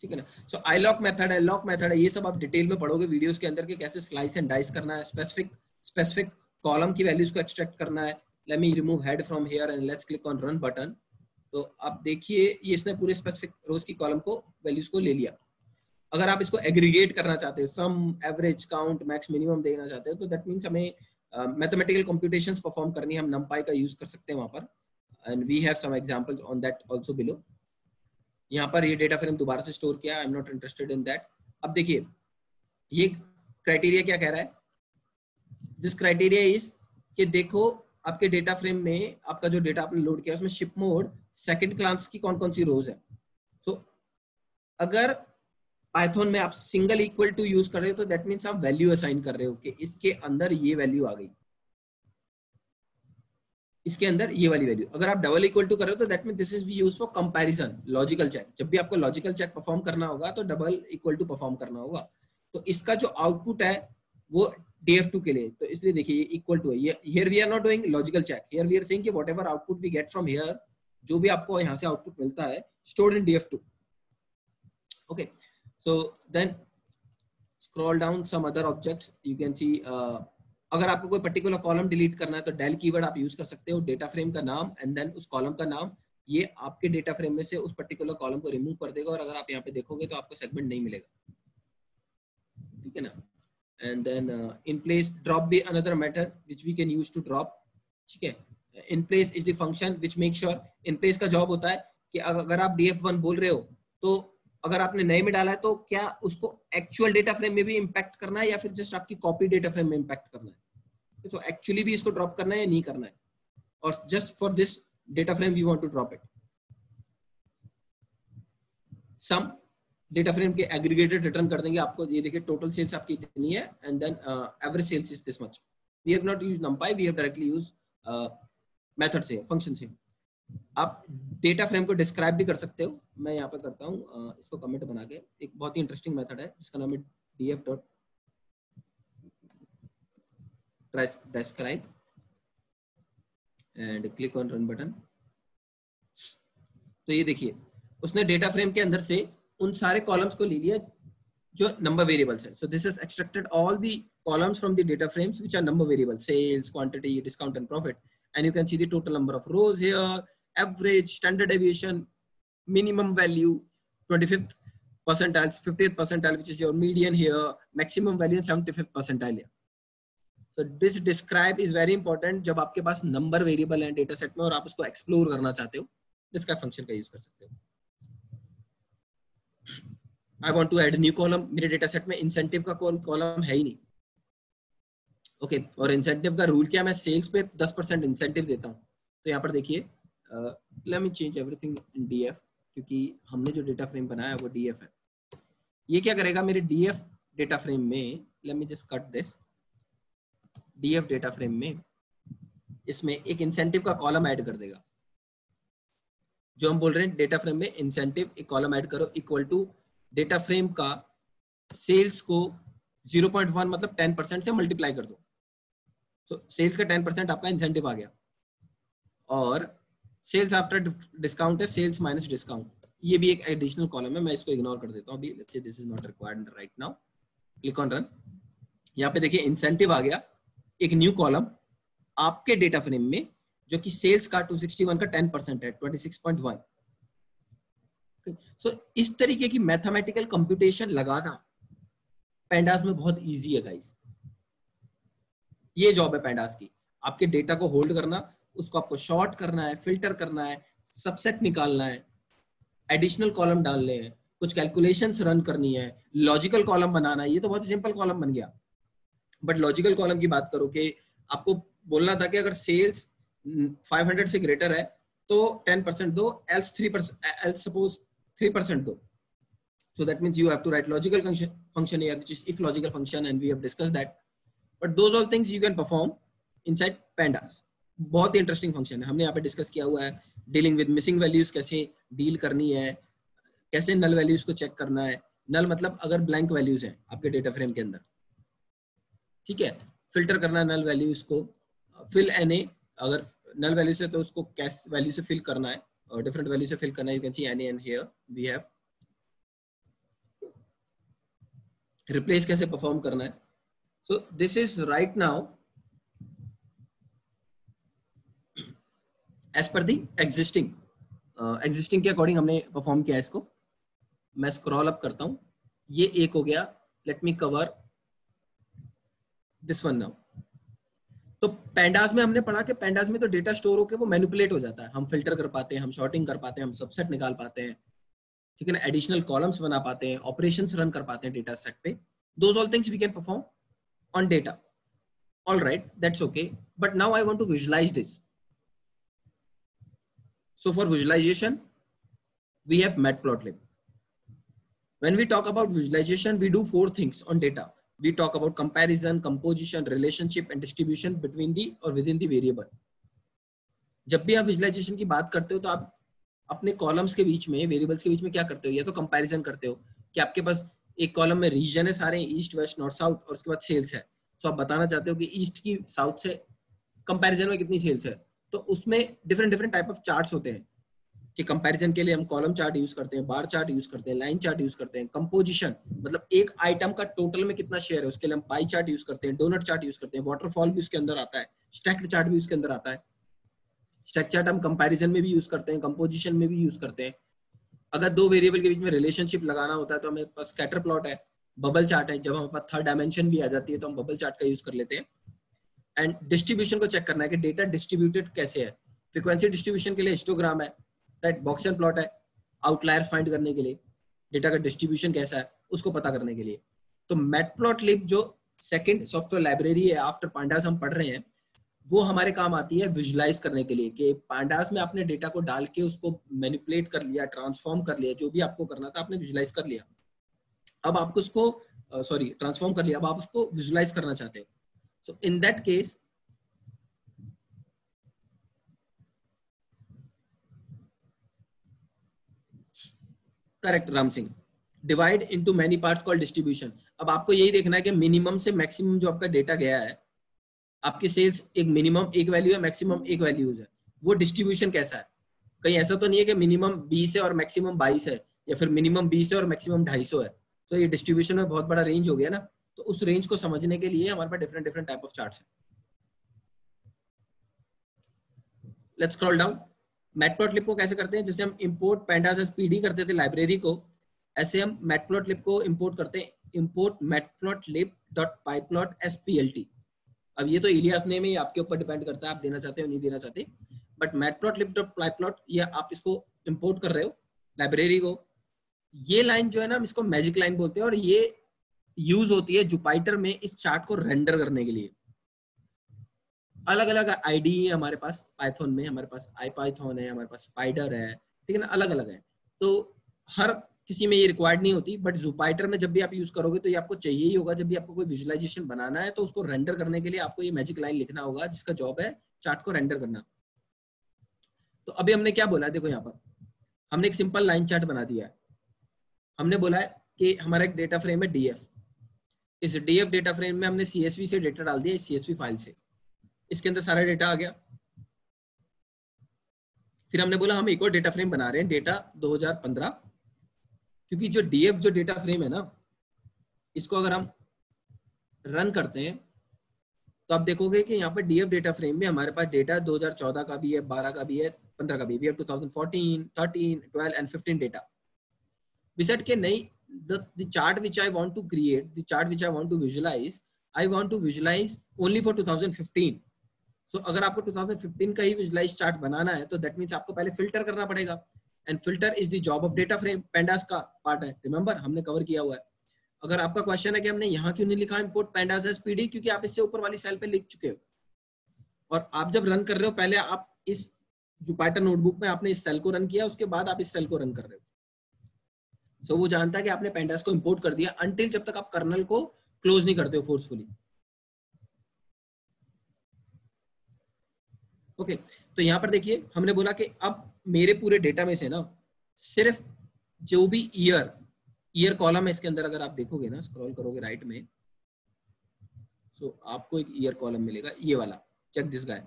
ठीक है ना। सो आई लॉक मेथड है, लॉक मेथड है, ये सब आप डिटेल में पढ़ोगे वीडियोस के अंदर कि कैसे स्लाइस एंड डाइस करना है, स्पेसिफिक कॉलम की वैल्यूज को एक्सट्रैक्ट करना है। Let me remove head from here and let's click on run button. तो आप देखिए ये इसने पूरे स्पेसिफिक रोज की कॉलम को वैल्यूज को ले लिया। अगर आप इसको एग्रीगेट करना चाहते हो, सम, एवरेज, काउंट, मैक्स, मिनिमम देखना चाहते हो, तो दैट मींस हमें मैथमेटिकल कंप्यूटेशंस परफॉर्म करनी है। हम numpy का यूज कर सकते हैं वहां पर, and we have some examples on that also below. यहाँ पर ये डेटा फ्रेम दोबारा से स्टोर किया, I am not interested in that. अब देखिए ये क्राइटेरिया क्या कह रहा है, दिस क्राइटेरिया इज कि देखो आपके डेटा फ्रेम में आपका जो डेटा आपने लोड किया उसमें शिप मोड, सेकंड क्लास की कौन कौन सी रोज है। सो अगर पाइथन में आप सिंगल इक्वल टू यूज कर रहे हो तो दैट मींस आप वैल्यू असाइन कर रहे हो कि इसके अंदर ये वैल्यू आ गई, इसके अंदर ये वाली वैल्यू। अगर आप डबल इक्वल टू कर रहे हो तो that means this is we use for comparison, logical check. जब भी आपको लॉजिकल चेक परफॉर्म करना होगा तो डबल इक्वल टू परफॉर्म करना होगा। तो इसका जो आउटपुट है वो df2 के लिए, तो इसलिए देखिए ये इक्वल टू है। ये here we are not doing logical check, here we are saying कि whatever output we get from here, जो भी आपको यहाँ से आउटपुट मिलता है, stored in df2। Okay, so then scroll down some other objects, you can see अगर आपको कोई पर्टिकुलर कॉलम डिलीट करना है तो del कीवर्ड आप यूज कर सकते हो, डेटा फ्रेम का नाम एंड देन उस कॉलम का नाम, ये आपके डेटा फ्रेम में से उस पर्टिकुलर कॉलम को रिमूव कर देगा और अगर आप यहाँ पे देखोगे तो आपको सेगमेंट नहीं मिलेगा, ठीक है ना। And then in place drop भी another method which we can use to drop, ठीक है। In place is the function which make sure, in place का जॉब होता है कि अगर आप df1 बोल रहे हो तो अगर आपने नए में डाला है तो क्या उसको एक्चुअल डेटा फ्रेम में भी इंपैक्ट करना है या फिर जस्ट आपकी कॉपी डेटा फ्रेम में इंपैक्ट करना है, तो एक्चुअली भी इसको ड्रॉप करना है या नहीं करना है, और just for this data frame we want to drop it. Some data frame के एग्रीगेटेड रिटर्न कर देंगे आपको, ये देखिए टोटल सेल्स आपकी इतनी है and then average sales is this much. We have not used numpy, we have directly use method से, फंक्शन से। आप डेटा फ्रेम को डिस्क्राइब भी कर सकते हो, मैं यहाँ पे करता हूँ इसको कमेंट बना के, एक बहुत ही इंटरेस्टिंग मेथड है जिसका नाम है df.describe and click on run button. तो ये देखिए उसने डेटा फ्रेम के अंदर से उन सारे कॉलम्स को ले लिया जो नंबर वेरिएबल्स है। So this is extracted all the columns from the data frames which are number variable, sales, quantity, discount and profit, and you can see the total number of rows here, average, standard deviation, minimum value, 25th percentile, 50th percentile, which is your median here, maximum value, 75th percentile here. So this describe is very important जब आपके पास number variable है data set में और आप उसको explore करना चाहते हो, इसका function का use कर सकते हो। I want to add new column, मेरे data set में incentive का column है ही नहीं, okay, और incentive का rule क्या, मैं sales पे 10% incentive देता हूँ। तो यहाँ पर देखिए let me change everything in df, क्योंकि हमने जो डेटा फ्रेम बनाया है वो df है। ये क्या करेगा मेरे df डेटा फ्रेम में, let me just cut this, df data frame में इसमें एक इंसेंटिव का कॉलम ऐड कर देगा। जो हम बोल रहे हैं डेटा फ्रेम में इंसेंटिव एक कॉलम ऐड करो इक्वल टू डेटा फ्रेम का सेल्स को 0.1 मतलब 10% से मल्टीप्लाई कर दो। सो सेल्स का 10% आपका इंसेंटिव आ गया, और सेल्स आफ्टर डिस्काउंट है सेल्स माइनस डिस्काउंट, ये भी एक एडिशनल कॉलम है, मैं इसको इग्नोर कर देता हूं अभी। Let's say this is not required right now, click on run. यहाँ पे देखिए इंसेंटिव आ गया, एक न्यू कॉलम आपके डेटा फ्रेम में जो कि सेल्स का 261 का 10% है 26.1। सो इस तरीके की मैथमेटिकल कंप्यूटेशन लगाना पैंडास में बहुत इजी है गाइस। ये जॉब है पैंडास की, आपके डेटा को होल्ड करना, उसको आपको शॉर्ट करना है, फिल्टर करना है, सबसेट निकालना है, एडिशनल कॉलम डालने हैं, कुछ कैलकुलेशंस रन करनी है, लॉजिकल कॉलम बनाना है। ये तो बहुत ही सिंपल कॉलम बन गया, बट लॉजिकल कॉलम की बात करो कि आपको बोलना था कि अगर सेल्स 500 से ग्रेटर है तो 10% दो, एल्स 3%, एल्स सपोज 3% दो। So that means you have to write logical function here, which is if logical function, and we have discussed that. But those all things you can perform inside pandas. बहुत ही interesting function है, हमने यहाँ पे discuss किया हुआ है। Dealing with missing values कैसे deal करनी है, कैसे नल वैल्यूज को चेक करना है। नल मतलब अगर ब्लैंक वैल्यूज हैं आपके डेटा फ्रेम के अंदर, ठीक है, फिल्टर करना है नल वैल्यूज को, फिल एनए, अगर नल वैल्यूज है तो उसको कैश वैल्यू से फिल करना है और डिफरेंट वैल्यू से फिल करना है। You can see NA and here we have replace कैसे परफॉर्म करना है। So this is right now as per the existing के अकॉर्डिंग हमने परफॉर्म किया इसको। मैं स्क्रॉल अप करता हूं, ये एक हो गया। Let me cover this one now. तो पैंडास में हमने पढ़ा कि पैंडास में तो डेटा स्टोर होकर वो मैनिपुलेट हो जाता है, हम फिल्टर कर पाते हैं, हम शॉर्टिंग कर पाते हैं, हम सबसेट निकाल पाते हैं, ठीक है ना, एडिशनल कॉलम्स बना पाते हैं, ऑपरेशंस रन कर पाते हैं डेटा सेट पे। Those all things we can perform on data. All right, that's okay, but now I want to visualise this. So for visualization, we have matplotlib. When we talk about visualization, we do 4 things on data. We talk about comparison, composition, relationship, and distribution between the or within the variable. जब भी आप visualization की बात करते हो तो आप अपने कॉलम्स के बीच में, वेरिएबल्स के बीच में क्या करते हो, या तो कंपैरिजन करते हो कि आपके पास एक कॉलम में रीजन है सारे, ईस्ट वेस्ट नॉर्थ साउथ, और उसके बाद सेल्स है। सो आप बताना चाहते हो कि ईस्ट की साउथ से कंपैरिजन में कितनी सेल्स है, तो उसमें डिफरेंट टाइप ऑफ चार्ट्स होते हैं। कि कंपैरिजन के लिए हम कॉलम चार्ट यूज करते हैं, बार चार्ट यूज करते हैं, लाइन चार्ट यूज करते हैं, कंपोजिशन मतलब एक आइटम का टोटल में कितना शेयर है उसके लिए हम पाई चार्ट यूज करते हैं, डोनट चार्ट यूज करते हैं, वाटरफॉल भी उसके अंदर आता है, स्टैक्ड चार्ट भी उसके अंदर आता है। स्टैक चार्ट हम कंपैरिजन में भी यूज करते हैं, कंपोजिशन में भी यूज करते हैं। अगर दो वेरिएबल के बीच में रिलेशनशिप लगाना होता है तो हमें पास स्कैटर प्लॉट है, बबल चार्ट है, जब हमारे पास थर्ड डायमेंशन भी आ जाती है तो हम बबल चार्ट का यूज कर लेते हैं। एंड डिस्ट्रीब्यूशन को चेक करना है कि डेटा डिस्ट्रीब्यूटेड कैसे है, फ्रीक्वेंसी डिस्ट्रीब्यूशन के लिए हिस्टोग्राम है, राइट, बॉक्सियन प्लॉट है, आउटलायर्स फाइंड करने के लिए, डेटा का डिस्ट्रीब्यूशन कैसा है उसको पता करने के लिए। तो मैटप्लॉटलिब जो सेकंड सॉफ्टवेयर लाइब्रेरी है आफ्टर पांडास हम पढ़ रहे हैं, वो हमारे काम आती है विजुलाइज करने के लिए कि पांडास में आपने डेटा को डाल के उसको मैनिपुलेट कर लिया, ट्रांसफॉर्म कर लिया, जो भी आपको करना था आपने विजुलाइज कर लिया। अब आपको उसको ट्रांसफॉर्म कर लिया, अब आप उसको विजुलाइज करना चाहते हो। So in that case correct Ram Singh, divide into many parts called distribution. अब आपको यही देखना है कि मिनिमम से मैक्सिमम जो आपका डेटा गया है, आपकी सेल्स एक मिनिमम एक वैल्यू है, मैक्सिमम एक वैल्यू है, वो डिस्ट्रीब्यूशन कैसा है। कहीं ऐसा तो नहीं है कि मिनिमम 20 है और मैक्सिमम 22 है, या फिर मिनिमम 20 है और मैक्सिमम 250 है। तो ये डिस्ट्रीब्यूशन में बहुत बड़ा रेंज हो गया ना। तो उस रेंज को समझने के लिए हमारे पास different different type of charts है। Let's scroll down. मैटप्लॉटलिब को कैसे करते हैं, जैसे हम इंपोर्ट पैंडास एज पीडी करते थे लाइब्रेरी को, ऐसे हम मैटप्लॉटलिब को इंपोर्ट करते हैं, इंपोर्ट matplotlib.pyplot as plt। अब ये तो इलियास नेम ही आपके ऊपर डिपेंड करता है, आप देना चाहते हो नहीं देना चाहते, बट matplotlib.pyplot ये आप इसको इंपोर्ट कर रहे हो लाइब्रेरी को। ये लाइन जो है ना, हम इसको मैजिक लाइन बोलते हैं, और ये यूज होती है जुपिटर में इस चार्ट को रेंडर करने के लिए। अलग अलग आईडी है हमारे पास, पाइथन में हमारे पास आईपाइथन है, हमारे पास स्पाइडर है, ठीक है ना, अलग अलग है। तो हर किसी में ये रिक्वायर्ड नहीं होती, बट जुपिटर में जब भी आप यूज करोगे तो ये आपको चाहिए ही होगा। जब भी आपको कोई विजुअलाइजेशन बनाना है तो उसको रेंडर करने के लिए आपको ये मैजिक लाइन लिखना होगा, जिसका जॉब है चार्ट को रेंडर करना। तो अभी हमने क्या बोला है, देखो यहाँ पर हमने एक सिंपल लाइन चार्ट बना दिया है। हमने बोला है कि हमारा एक डेटा फ्रेम है डीएफ, इस डीएफ डेटा फ्रेम में हमने सीएसवी से डेटा डाल दिया, इस सीएसवी फाइल से, इसके अंदर सारा डेटा आ गया। फिर हमने बोला हम एक और डेटा फ्रेम बना रहे हैं, डेटा 2015, क्योंकि जो डीएफ जो डेटा फ्रेम है ना, इसको अगर हम रन करते हैं तो आप देखोगे कि यहाँ पर डीएफ डेटा फ्रेम में हमारे पास डेटा 2014 का भी है, 12 का भी है, 15 का भी है, 2014, 13, 12 and 15 डेटा। We said कि नहीं, the chart which I want to create, the chart which I want to visualize, I want to visualize only for 2015. So अगर आपको 2015 का ही विजुलाइज चार्ट बनाना है तो दैट मीन्स आपको पहले फिल्टर करना पड़ेगा, and filter is the job of data frame, pandas का पार्ट है, रिमेंबर हमने कवर किया हुआ है। अगर आपका क्वेश्चन है कि हमने यहाँ क्यों नहीं लिखा इंपोर्ट पैंडास एज पीडी, क्योंकि आप इससे ऊपर वाली सेल पे लिख चुके हो, और आप जब रन कर रहे हो पहले आप इस जुपिटर नोटबुक में आपने इस सेल को रन किया, उसके बाद आप इस सेल को रन कर रहे हो। सो वो जानता है कि आपने पैंडास को इंपोर्ट कर दिया, अनटिल जब तक आप कर्नल को क्लोज नहीं करते हो फोर्सफुली। ओके, तो यहाँ पर देखिए हमने बोला कि अब मेरे पूरे डेटा में से ना सिर्फ जो भी ईयर कॉलम है, इसके अंदर अगर आप देखोगे ना, स्क्रॉल करोगे राइट में, सो आपको एक ईयर कॉलम मिलेगा, ये वाला, चेक दिस गाय,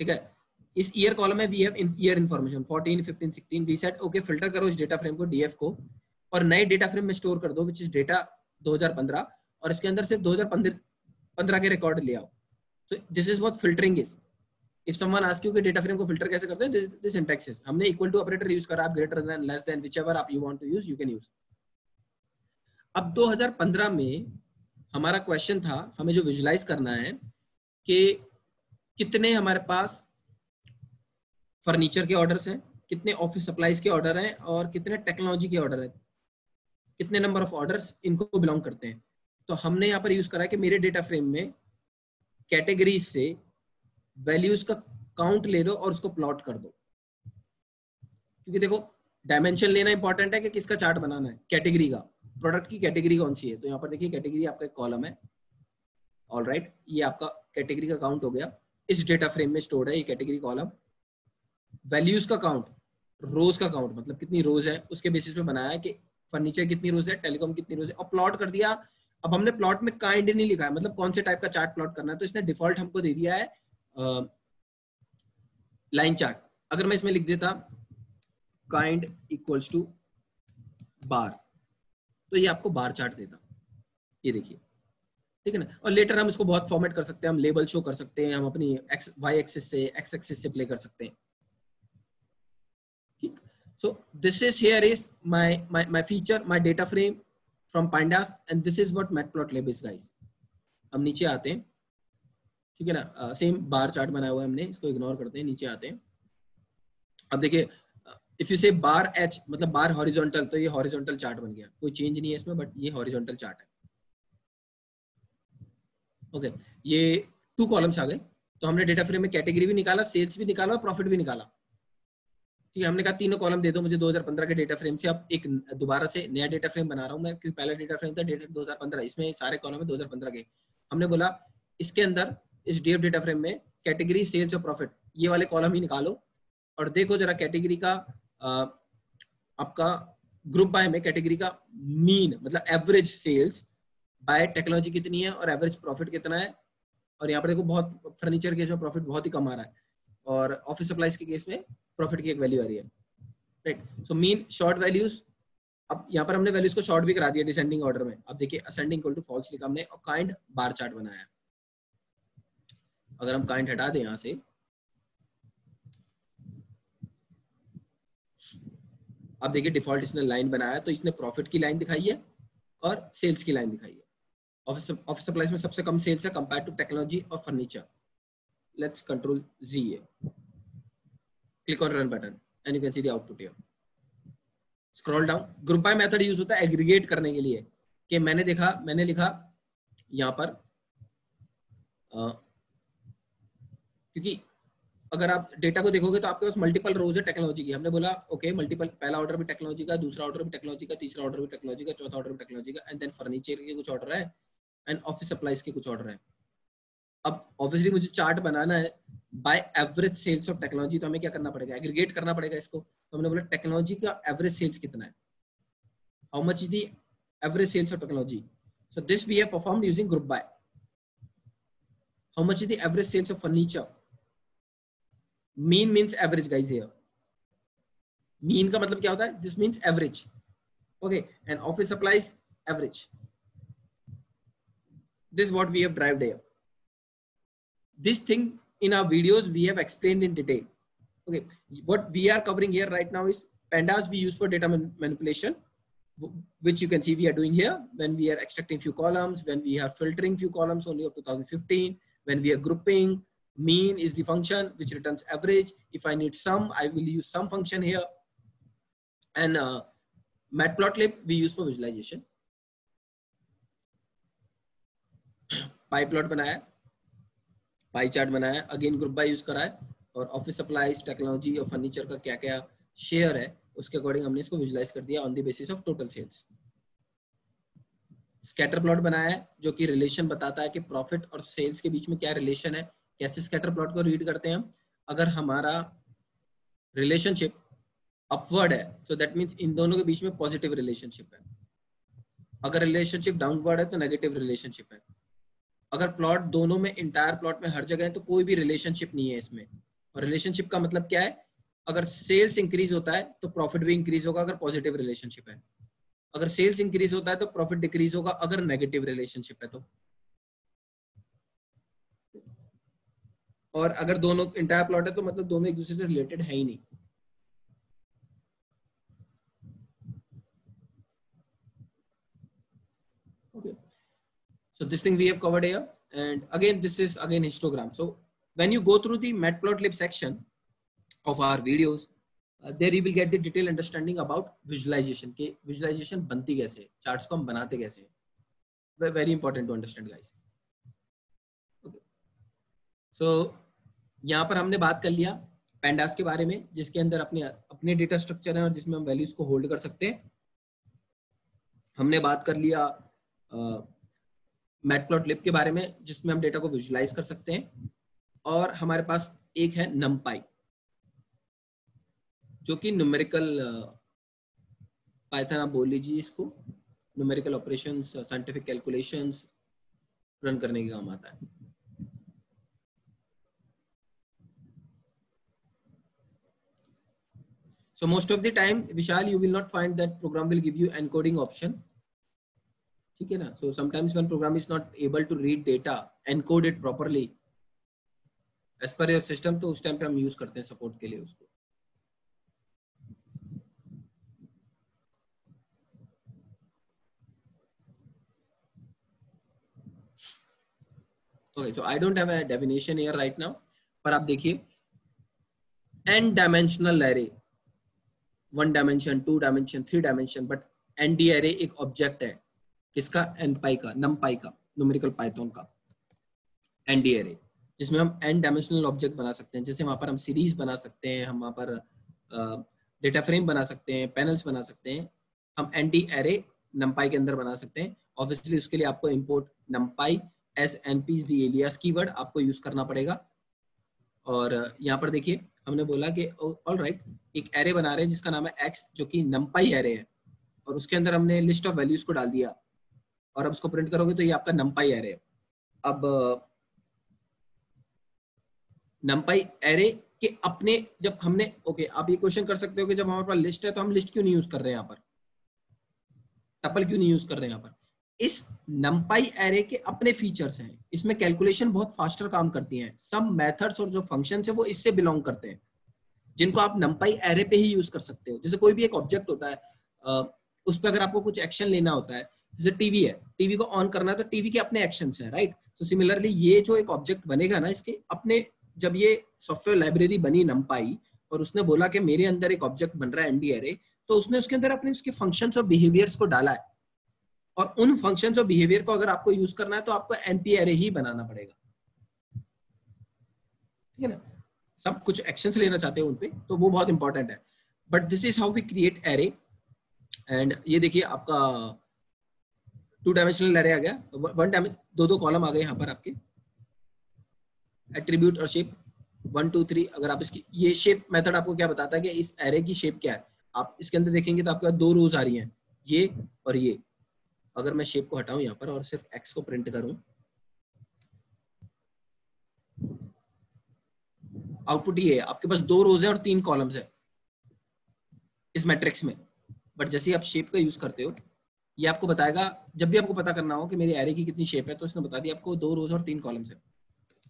ठीक है। इस ईयर कॉलम में we have year information 14, 15, 16। We said okay filter करो इस डेटा फ्रेम को, डीएफ को, और नए डेटा फ्रेम में स्टोर कर दो विच इज डेटा 2015, और इसके अंदर सिर्फ 2015 के रिकॉर्ड ले आओ। सो this is what filtering is. If someone asks you कि डेटा फ्रेम को फिल्टर कैसे करते हैं, this syntax is, हमने इक्वल टू ऑपरेटर यूज करा, आप greater than, less than, whichever आप you want to use you can use। अब 2015 में हमारा क्वेश्चन था, हमें जो विजुलाइज करना है कि कितने हमारे पास फर्नीचर के ऑर्डर्स हैं, कितने ऑफिस सप्लाईज के ऑर्डर हैं, और कितने टेक्नोलॉजी के ऑर्डर हैं, कितने नंबर ऑफ ऑर्डर्स इनको बिलोंग करते हैं। तो हमने यहाँ पर यूज करा कि मेरे डेटा फ्रेम में कैटेगरीज से वैल्यूज का काउंट ले लो और उसको प्लॉट कर दो, क्योंकि देखो डायमेंशन लेना इंपॉर्टेंट है कि किसका चार्ट बनाना है, कैटेगरी का, प्रोडक्ट की कैटेगरी कौन सी है। तो यहाँ पर देखिए कैटेगरी आपका एक कॉलम है, ऑलराइट, ये आपका कैटेगरी का काउंट हो गया, इस डेटा फ्रेम में स्टोर्ड है ये कैटेगरी कॉलम। वैल्यूज का काउंट, रोज का काउंट, मतलब कितनी रोज है उसके बेसिस पे बनाया है कि फर्नीचर कितनी रोज है, टेलीकॉम कितनी रोज है, और प्लॉट कर दिया। अब हमने प्लॉट में काइंड नहीं लिखा है, मतलब कौन से टाइप का चार्ट प्लॉट करना है, तो इसने डिफॉल्ट हमको दे दिया है लाइन चार्ट। अगर मैं इसमें लिख देता काइंड इक्वल्स टू बार, तो ये आपको बार चार्ट देता, ये देखिए, ठीक है ना। और लेटर हम इसको बहुत फॉर्मेट कर सकते हैं, हम लेबल शो कर सकते हैं, हम अपनी वाई एक्सिस से एक्स एक्सिस से प्ले कर सकते हैं, ठीक। सो this is here is my feature, my data frame from pandas, and this is what matplotlib is guys। हम नीचे आते हैं, ठीक है ना, सेम बार चार्ट बनाया हुआ है हमने, इसको इग्नोर करते हैं, नीचे आते हैं। अब देखिए, इफ यू से बार एच मतलब बार हॉरिजॉन्टल, तो ये हॉरिजॉन्टल चार्ट बन गया, कोई चेंज नहीं है इसमें, बट ये हॉरिजॉन्टल चार्ट है। ओके, ये 2 कॉलम्स आ गए, तो हमने डेटा फ्रेम में कैटेगरी भी निकाला, सेल्स भी निकाला और प्रॉफिट भी निकाला, ठीक है। हमने कहा तीनों कॉलम दे दो मुझे 2015 के डेटा फ्रेम से। अब एक दोबारा से नया डेटा फ्रेम बना रहा हूं मैं, क्योंकि पहला डेटा फ्रेम था डेटा 2015, इसमें सारे कॉलम है 2015 के। हमने बोला इसके अंदर इस डीएफ डेटा फ्रेम में कैटेगरी, सेल्स और प्रॉफिट, ये वाले कॉलम ही निकालो, और देखो जरा कैटेगरी का आपका ग्रुप बाय में कैटेगरी का मीन मतलब एवरेज सेल्स बाय टेक्नोलॉजी कितनी है और एवरेज प्रॉफिट कितना है। और यहाँ पर देखो बहुत फर्नीचर केस में प्रॉफिट बहुत ही कम आ रहा है, और ऑफिस सप्लाईज के केस में प्रॉफिट की एक वैल्यू आ रही है, right. So mean short values, अब यहाँ पर हमने वैल्यूज को शॉर्ट भी करा दिया डिसेंडिंग ऑर्डर में। अब देखिए असेंडिंग इक्वल टू फॉल्स लिखा हमने, और काइंड बार चार्ट बनाया। अगर हम काइंड हटा दें यहाँ से, अब देखिए डिफॉल्ट इसने लाइन बनाया, तो इसने प्रॉफिट की लाइन दिखाई है और सेल्स की लाइन दिखाई है। ऑफिस सप्लाईज में सबसे कम सेल्स है कंपेयर टू टेक्नोलॉजी और furniture. Let's control G, click on run button and you can see the output here. Scroll down, group by method use होता है एग्रीगेट करने के लिए, कि मैंने लिखा यहाँ पर क्योंकि अगर आप डेटा को देखोगे तो आपके पास मल्टीपल रोज है टेक्नोलॉजी की। हमने बोला ओके मल्टीपल, पहला ऑर्डर भी टेक्नोलॉजी का, दूसरा ऑर्डर भी टेक्नोलॉजी का, तीसरा ऑर्डर भी टेक्नोलॉजी का, चौथा ऑर्डर भी टेक्नोलॉजी का, एंड देन फर्नीचर के कुछ ऑर्डर है एंड ऑफिस सप्लाईज के कुछ ऑर्डर है। अब ऑब्वियसली मुझे चार्ट बनाना है by average sales of technology, तो हमें क्या करना पड़ेगा, एग्रीगेट करना पड़ेगा इसको। तो हमने बोला टेक्नोलॉजी का एवरेज सेल्स कितना है, how much is the average sales of technology. So this we have performed using group by. How much is the average sales of furniture, mean means average guys here. Mean का मतलब क्या होता है, this means average, okay, and office supplies average. This is what we have derived here. This thing in our videos we have explained in detail. Okay, what we are covering here right now is pandas we use for data manipulation, which you can see we are doing here when we are extracting few columns, when we are filtering few columns only of 2015, when we are grouping. Mean is the function which returns average. If I need sum, I will use sum function here. And matplotlib we use for visualization. Pi plot बनाया, pie chart बनाया, again group by use करा है, और office supplies, technology और furniture का क्या क्या share है उसके अकॉर्डिंग हमने इसको विजुलाइज कर दिया on the basis of total sales. Scatter plot बनाया है जो कि रिलेशन बताता है कि प्रॉफिट और सेल्स के बीच में क्या रिलेशन है। कैसे स्कैटर प्लॉट को रीड करते हैं हम, अगर हमारा रिलेशनशिप अपवर्ड है सो दैट मीन्स इन दोनों के बीच में पॉजिटिव रिलेशनशिप है, अगर रिलेशनशिप डाउनवर्ड है तो नेगेटिव रिलेशनशिप है। अगर प्लॉट दोनों में, इंटायर प्लॉट में हर जगह है तो कोई भी रिलेशनशिप नहीं है इसमें। और रिलेशनशिप का मतलब क्या है, अगर सेल्स इंक्रीज होता है तो प्रॉफिट भी इंक्रीज होगा अगर पॉजिटिव रिलेशनशिप है, अगर सेल्स इंक्रीज होता है तो प्रॉफिट डिक्रीज होगा अगर नेगेटिव रिलेशनशिप है तो। और अगर दोनों इंटायर प्लॉट है तो मतलब दोनों एक दूसरे से रिलेटेड है ही नहीं। Okay. So this thing we have covered here, and again this is again histogram. So when you go through the matplotlib section of our videos, there you will get the detailed understanding about visualization के visualization बनती कैसे, charts को हम बनाते कैसे, very important to understand guys. Okay. So यहाँ पर हमने बात कर लिया pandas के बारे में, जिसके अंदर अपने डेटा स्ट्रक्चर है और जिसमें हम वैल्यूज को होल्ड कर सकते हैं। हमने बात कर लिया मैटप्लॉटलिब के बारे में जिसमें हम डेटा को विजुलाइज कर सकते हैं, और हमारे पास एक है numpy जो कि न्यूमेरिकल, पाइथन आप बोल लीजिए इसको, numerical operations, scientific calculations run करने के काम आता है। So most of the time, Vishal, you will not find that program will give you encoding option. ठीक है ना? So sometimes when program is not able to read data, encode it properly as per your system, तो उस time पे हम use करते हैं support के लिए उसको. Okay, so I don't have a definition here right now, पर आप देखिए n dimensional array, 1 dimension, 2 dimension, 3 dimension, but nd array एक ऑब्जेक्ट है किसका? NPy का, numpy का, न्यूमेरिकल पाइथन का nd array, जिसमें हम n डायमेंशनल ऑब्जेक्ट बना सकते हैं. जैसे वहां पर हम सीरीज बना सकते हैं, हम वहां पर डेटा फ्रेम बना सकते हैं, पैनल्स बना सकते हैं. हम nd array numpy के अंदर बना सकते हैं. ऑब्वियसली उसके लिए आपको import numpy as np is the alias keyword आपको यूज करना पड़ेगा. और यहाँ पर देखिए हमने बोला कि ऑल राइट, एक एरे बना रहे हैं जिसका नाम है x, जो कि numpy एरे है, और उसके अंदर हमने लिस्ट ऑफ वैल्यूज को डाल दिया, और अब उसको प्रिंट करोगे तो ये आपका numpy एरे है. अब numpy एरे के अपने जब हमने आप ये क्वेश्चन कर सकते हो कि जब हमारे पास लिस्ट है तो हम लिस्ट क्यों नहीं यूज कर रहे हैं यहाँ पर, टपल क्यों नहीं यूज कर रहे हैं यहाँ पर? इस numpy एरे के अपने फीचर्स हैं, इसमें कैलकुलेशन बहुत फास्टर काम करती हैं. सब मेथड्स और जो फंक्शंस है वो इससे बिलोंग करते हैं, जिनको आप numpy एरे पे ही यूज कर सकते हो. जैसे कोई भी एक ऑब्जेक्ट होता है, उस पर अगर आपको कुछ एक्शन लेना होता है, जैसे टीवी है, टीवी को ऑन करना है तो टीवी के अपने एक्शंस हैं, राइट? सो सिमिलरली ये जो एक ऑब्जेक्ट बनेगा ना, इसके अपने, जब ये सॉफ्टवेयर लाइब्रेरी बनी numpy और उसने बोला कि मेरे अंदर एक ऑब्जेक्ट बन रहा है nd एरे, तो उसने उसके अंदर अपने उसके फंक्शंस और बिहेवियर्स को डाला है, और उन फंक्शंस और बिहेवियर को अगर आपको यूज करना है तो आपको np एरे ही बनाना पड़ेगा. ठीक है ना? सब कुछ एक्शंस लेना चाहते हो उन पे, तो वो बहुत इंपॉर्टेंट है. But this is how we create array. And ये देखिए आपका 2 डायमेंशनल एरे आ गया, 1 डायमेंशन, दो कॉलम आ गए यहाँ पर आपके, एट्रीब्यूट और शेप 1 2 3. अगर आप इसकी, ये शेप मेथड आपको क्या बताता है कि इस एरे की शेप क्या है. आप इसके अंदर देखेंगे तो आपके पास 2 रोज आ रही हैं, ये और ये. अगर मैं शेप को हटाऊं यहाँ पर और सिर्फ x को प्रिंट करूं, आउटपुट ये है, आपके पास 2 रोज है और 3 कॉलम्स है इस मैट्रिक्स में. बट जैसे ही आप शेप का यूज करते हो, ये आपको बताएगा, जब भी आपको पता करना हो कि मेरी एरे की कितनी शेप है, तो इसने बता दिया आपको 2 रोज और 3 कॉलम्स है.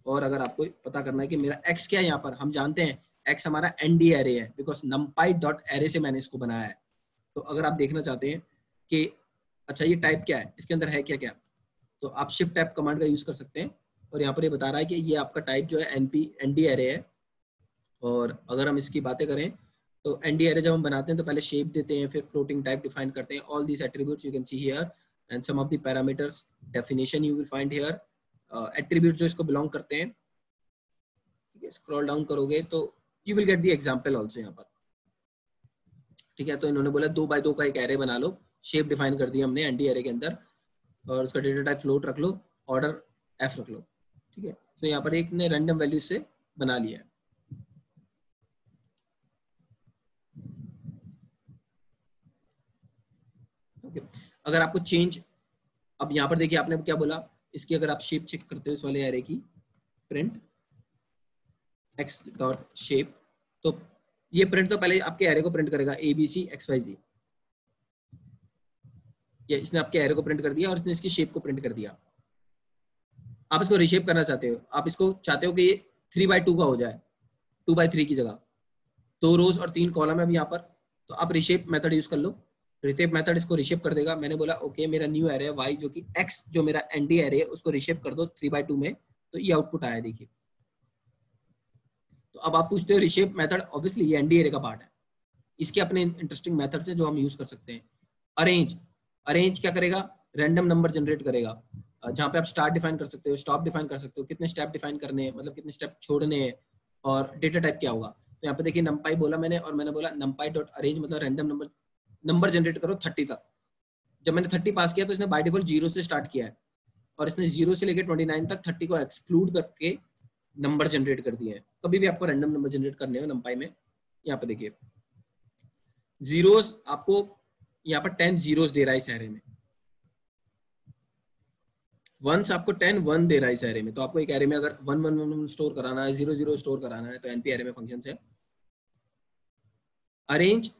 और अगर आपको पता करना है कि मेरा x क्या है, यहाँ पर हम जानते हैं x हमारा nd एरे है, बिकॉज numpy.array से मैंने इसको बनाया है. तो अगर आप देखना चाहते हैं कि अच्छा ये टाइप क्या है, इसके अंदर है क्या क्या, तो आप शिफ्ट टाइप कमांड का यूज कर सकते हैं. और यहाँ पर ये बता रहा है कि ये आपका टाइप जो है nd एरे है. और अगर हम इसकी बातें करें तो nd एरे जब हम बनाते हैं तो पहले शेप देते हैं, फिर फ्लोटिंग टाइप डिफाइन करते हैं. All these attributes you can see here, and some of the parameters definition you will find here. Attribute जो इसको बिलोंग करते हैं, ठीक है, स्क्रॉल डाउन करोगे तो you will get the example also यहाँ पर. ठीक है, तो इन्होंने बोला 2 बाय 2 का एक एरे बना लो, शेप डिफाइन कर दिया हमने nd एरे के अंदर, और उसका डेटा टाइप फ्लोट रख लो, ऑर्डर f रख लो. ठीक है, तो यहाँ पर एक ने रैंडम वैल्यू से बना लिया है. अगर आपको चेंज, अब यहाँ पर देखिए आपने क्या बोला, इसकी अगर आप शेप चेक करते हो इस वाले एरे की, प्रिंट x डॉट शेप, तो ये प्रिंट तो पहले आपके एरे को प्रिंट करेगा abc xyz. ये इसने आपके एरे को प्रिंट कर दिया और इसने इसकी शेप को प्रिंट कर दिया. आप इसको रिशेप करना चाहते हो, आप इसको चाहते हो कि ये 3 बाय 2 का हो जाए, 2 बाय 3 की जगह 2 रोज और 3 कॉलम है अभी यहाँ पर, तो आप रिशेप मेथड यूज कर लो. रिशेप मेथड इसको रिशेप कर देगा. मैंने बोला ओके मेरा न्यू एरे है y, जो कि x जो मेरा nd एरे है, उसको रिशेप कर दो 3 बाय 2 में, तो ये आउटपुट आया देखिए. तो अब आप पूछते हो रिशेप मेथड, ऑब्वियसली ये nd एरे का पार्ट है, इसके अपने इंटरेस्टिंग मेथड्स हैं जो हम यूज कर सकते हैं. अरेंज, अरेंज क्या करेगा, रैंडम नंबर जनरेट करेगा, जहाँ पे आप स्टार्ट डिफाइन कर सकते हो, स्टॉप डिफाइन कर सकते हो, कितने स्टेप डिफाइन करने हैं, मतलब कितने स्टेप छोड़ने हैं, और डेटा टाइप क्या होगा. तो यहाँ पे देखिए numpy बोला मैंने, और मैंने बोला numpy डॉट अरेंज मतलब रैंडम नंबर जनरेट करो 30 तक. जब मैंने 30 पास किया तो इसने बाय डिफॉल्ट 0 से स्टार्ट किया है, और इसने 0 से लेकर 29 तक 30 को एक्सक्लूड करके नंबर जनरेट कर दिए हैं. कभी भी आपको रैंडम नंबर जनरेट करने हो numpy में, यहाँ पे देखिए जीरोस, आपको यहाँ पर 10 जीरोस दे रहा है इस एरे में, वंस आपको 10 1 दे रहा है इस एरे में. तो आपको एक एरे में अगर 1 1 1 1 स्टोर कराना है, 0 0 स्टोर कराना है, तो np एरे में फंक्शन है. अरेंज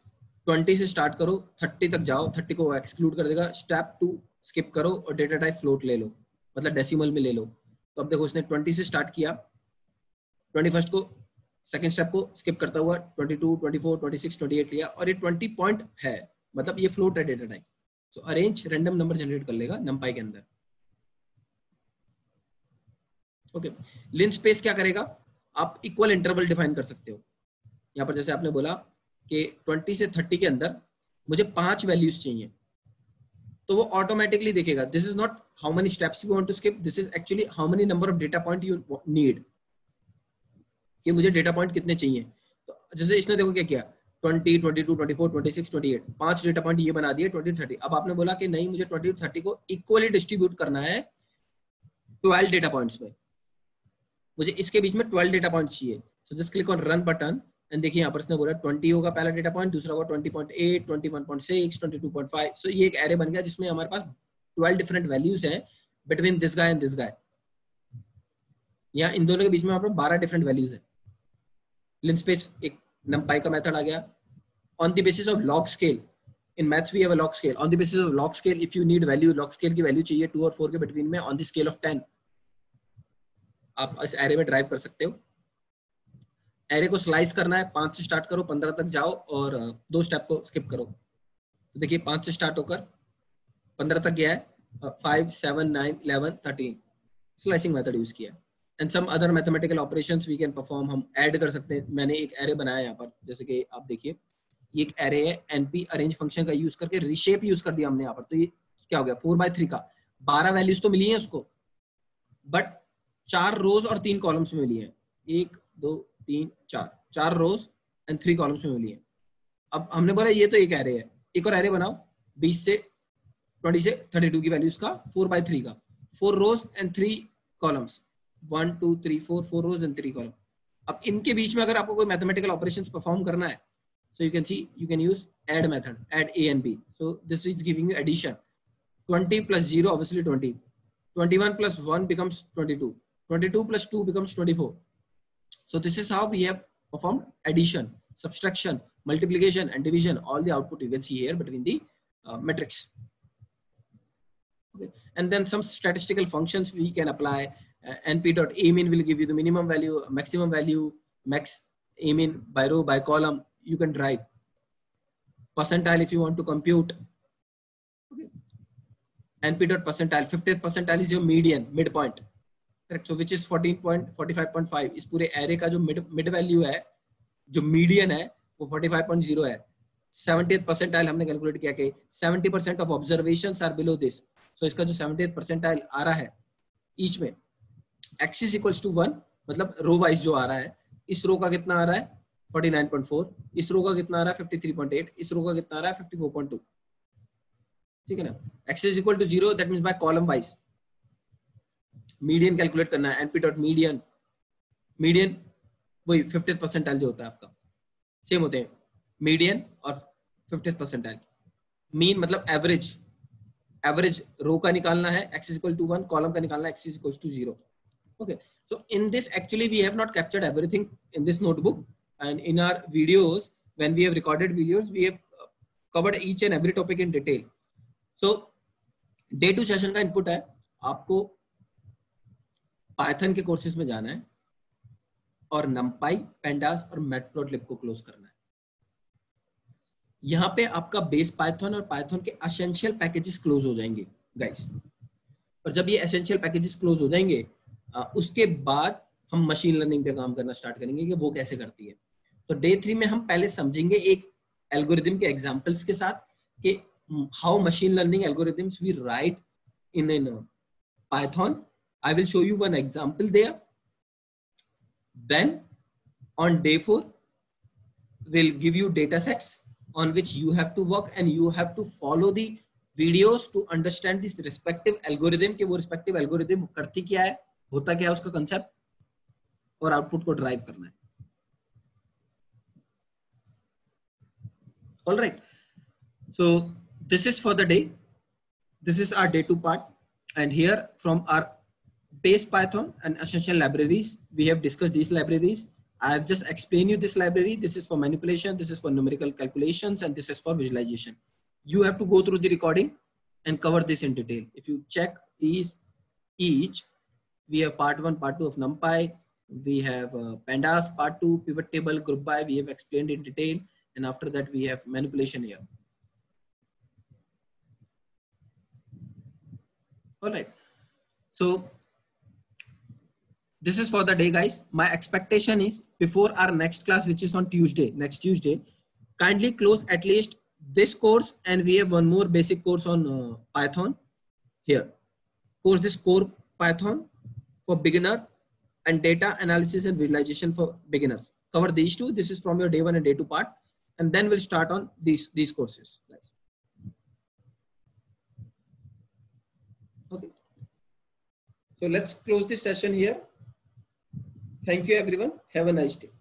20 से स्टार्ट करो, 30 तक जाओ, 30 को एक्सक्लूड कर देगा, स्टेप 2 स्किप करो और डेटा टाइप फ्लोट ले लो, मतलब डेसिमल में ले लो। तो अब देखो उसने 20 से स्टार्ट किया, 21 को सेकंड स्टेप को स्किप करता हुआ 22, 24, 26, 28 लिया और ये 20 पॉइंट है, मतलब ये फ्लोट है डेटा टाइप। तो अरेंज रैंडम नंबर जनरेट कर लेगा numpy के अंदर। ओके, लिनस्पेस क्या करेगा, आप इक्वल इंटरवल डिफाइन कर सकते हो। यहाँ पर जैसे आपने बोला कि 20 से 30 के अंदर मुझे 5 वैल्यूज चाहिए, तो वो ऑटोमेटिकली देखेगा this is not how many steps you want to skip, this is actually how many number of data point you need, कि मुझे डेटा पॉइंट कितने चाहिए। तो जैसे इसने देखो क्या किया, 20, 22, 24, 26, 28, 5 डेटा पॉइंट ये बना दिए 20, 30। अब आपने बोला कि नहीं मुझे 20, 30 को इक्वली डिस्ट्रीब्यूट करना है 12 डेटा पॉइंट्स में, मुझे इसके बीच में 12 डेटा पॉइंट्स चाहिए। So just click on run button and देखिए यहाँ पर इसने बोला 20 होगा पहला डेटा पॉइंट, दूसरा होगा 20.8, 21.6, 22.5। सो ये एक एरे बन गया जिसमें हमारे पास 12 डिफरेंट वैल्यूज हैं between this guy and this guy. यहाँ इन दोनों के बीच में हमारे पास 12 डिफरेंट वैल्यूज है। लिनस्पेस एक numpy का मेथड आ गया। On the basis of log scale, in maths we have a log scale, on the basis of log scale if you need value, log scale की वैल्यू चाहिए 2 और 4 के between में, ऑन द स्केल ऑफ 10 आप इस array में drive कर सकते हो। एरे को स्लाइस करना है, 5 से स्टार्ट करो, 15 तक जाओ और 2 स्टेप को स्किप करो। तो देखिए 5 से स्टार्ट होकर 15 तक गया है, 5, 7, 9, 11, 13 स्लाइसिंग मेथड यूज किया। And some other mathematical operations we can perform, हम ऐड कर सकते हैं। मैंने एक एरे बनाया यहाँ पर, जैसे कि आप देखिए ये एक एरे है, np अरेंज फंक्शन का यूज करके रिशेप यूज कर दिया हमने यहाँ पर। तो ये क्या हो गया 4/3 का, 12 वैल्यूज तो मिली है उसको, बट 4 रोज और 3 कॉलम्स में मिली है, 1, 2, 3, 4 रोज एंड 3 कॉलम्स में मिली है। अब हमने बोला ये तो एक एरे है, एक और एरे बनाओ 20 से 32 की वैल्यूज का 4/3 का, 4 rows and 3 columns, 1, 2, 3, 4 rows and 3 column. अब इनके बीच में अगर आपको कोई मैथमेटिकल ऑपरेशंस परफॉर्म करना है, so you can see you can use add method, add a and b. So this is giving you addition, 20 plus 0 obviously 20, 21 plus 1 becomes 22, 22 plus 2 becomes 24. So this is how we have performed addition, subtraction, multiplication and division, all the output you can see here between the matrix. Okay. And then some statistical functions we can apply. np.amin will give you the minimum value, maximum value, max amin by row by column. You can drive percentile if you want to compute. Okay. np.percentile, 50th percentile is your median, midpoint, correct? So which is 14.45.5. इस पूरे array का जो mid value है, जो median है वो 45.0 है। 70th percentile हमने कैलकुलेट किया कि 70% of observations are below this. So इसका जो 70th percentile आ रहा है ईच में, एक्सिस इक्वल्स टू 1, मतलब रो वाइज जो आ रहा है, इस रो का कितना आ रहा है 49.4, इस रो का कितना आ रहा है 53.8, इस रो का कितना आ रहा है 54.2, ठीक है ना। Axis equal to 0 that means by column wise median calculate करना है। np.median, मीडियन वही 50th percentile जो होता है आपका, सेम होते हैं मीडियन और 50th percentile। मीन मतलब एवरेज, एवरेज रो का निकालना है एक्सिस इक्वल टू 1, कॉलम का निकालना है axis equal to 0। Okay, so in this actually we have not captured everything in this notebook, and in our videos when we have recorded videos we have covered each and every topic in detail. So day 2 session का input है, आपको Python के courses में जाना है और NumPy, Pandas और Matplotlib को close करना है। यहाँ पे आपका बेस Python और Python के essential packages close हो जाएंगे guys, और जब ये essential packages close हो जाएंगे उसके बाद हम मशीन लर्निंग पे काम करना स्टार्ट करेंगे कि वो कैसे करती है। तो डे 3 में हम पहले समझेंगे एक एल्गोरिथम के एग्जांपल्स के साथ कि how machine learning algorithms we write in Python. I will show you one example there. Then on day 4 will give you data sets on which you have to work and you have to follow the videos to understand this respective algorithm कि वो respective algorithm करती क्या है, होता क्या है उसका concept, और आउटपुट को ड्राइव करना है। All right, so this is for the day, this is our day 2 part, and here from our base Python and essential libraries we have discussed these libraries. I have just explained you this library. This is for manipulation. This is for numerical calculations, and this is for visualization. You have to go through the recording and cover this in detail. If you check each, we have part 1, part 2 of NumPy. We have pandas, part 2, pivot table, group by. We have explained in detail. And after that, we have manipulation here. All right. So this is for the day, guys. My expectation is before our next class, which is on Tuesday, next Tuesday, kindly close at least this course, and we have one more basic course on Python here. Course this core Python for beginner and data analysis and visualization for beginners. Cover these two. This is from your day 1 and day 2 part, and then we'll start on these courses, guys. Okay. So let's close this session here. Thank you, everyone. Have a nice day.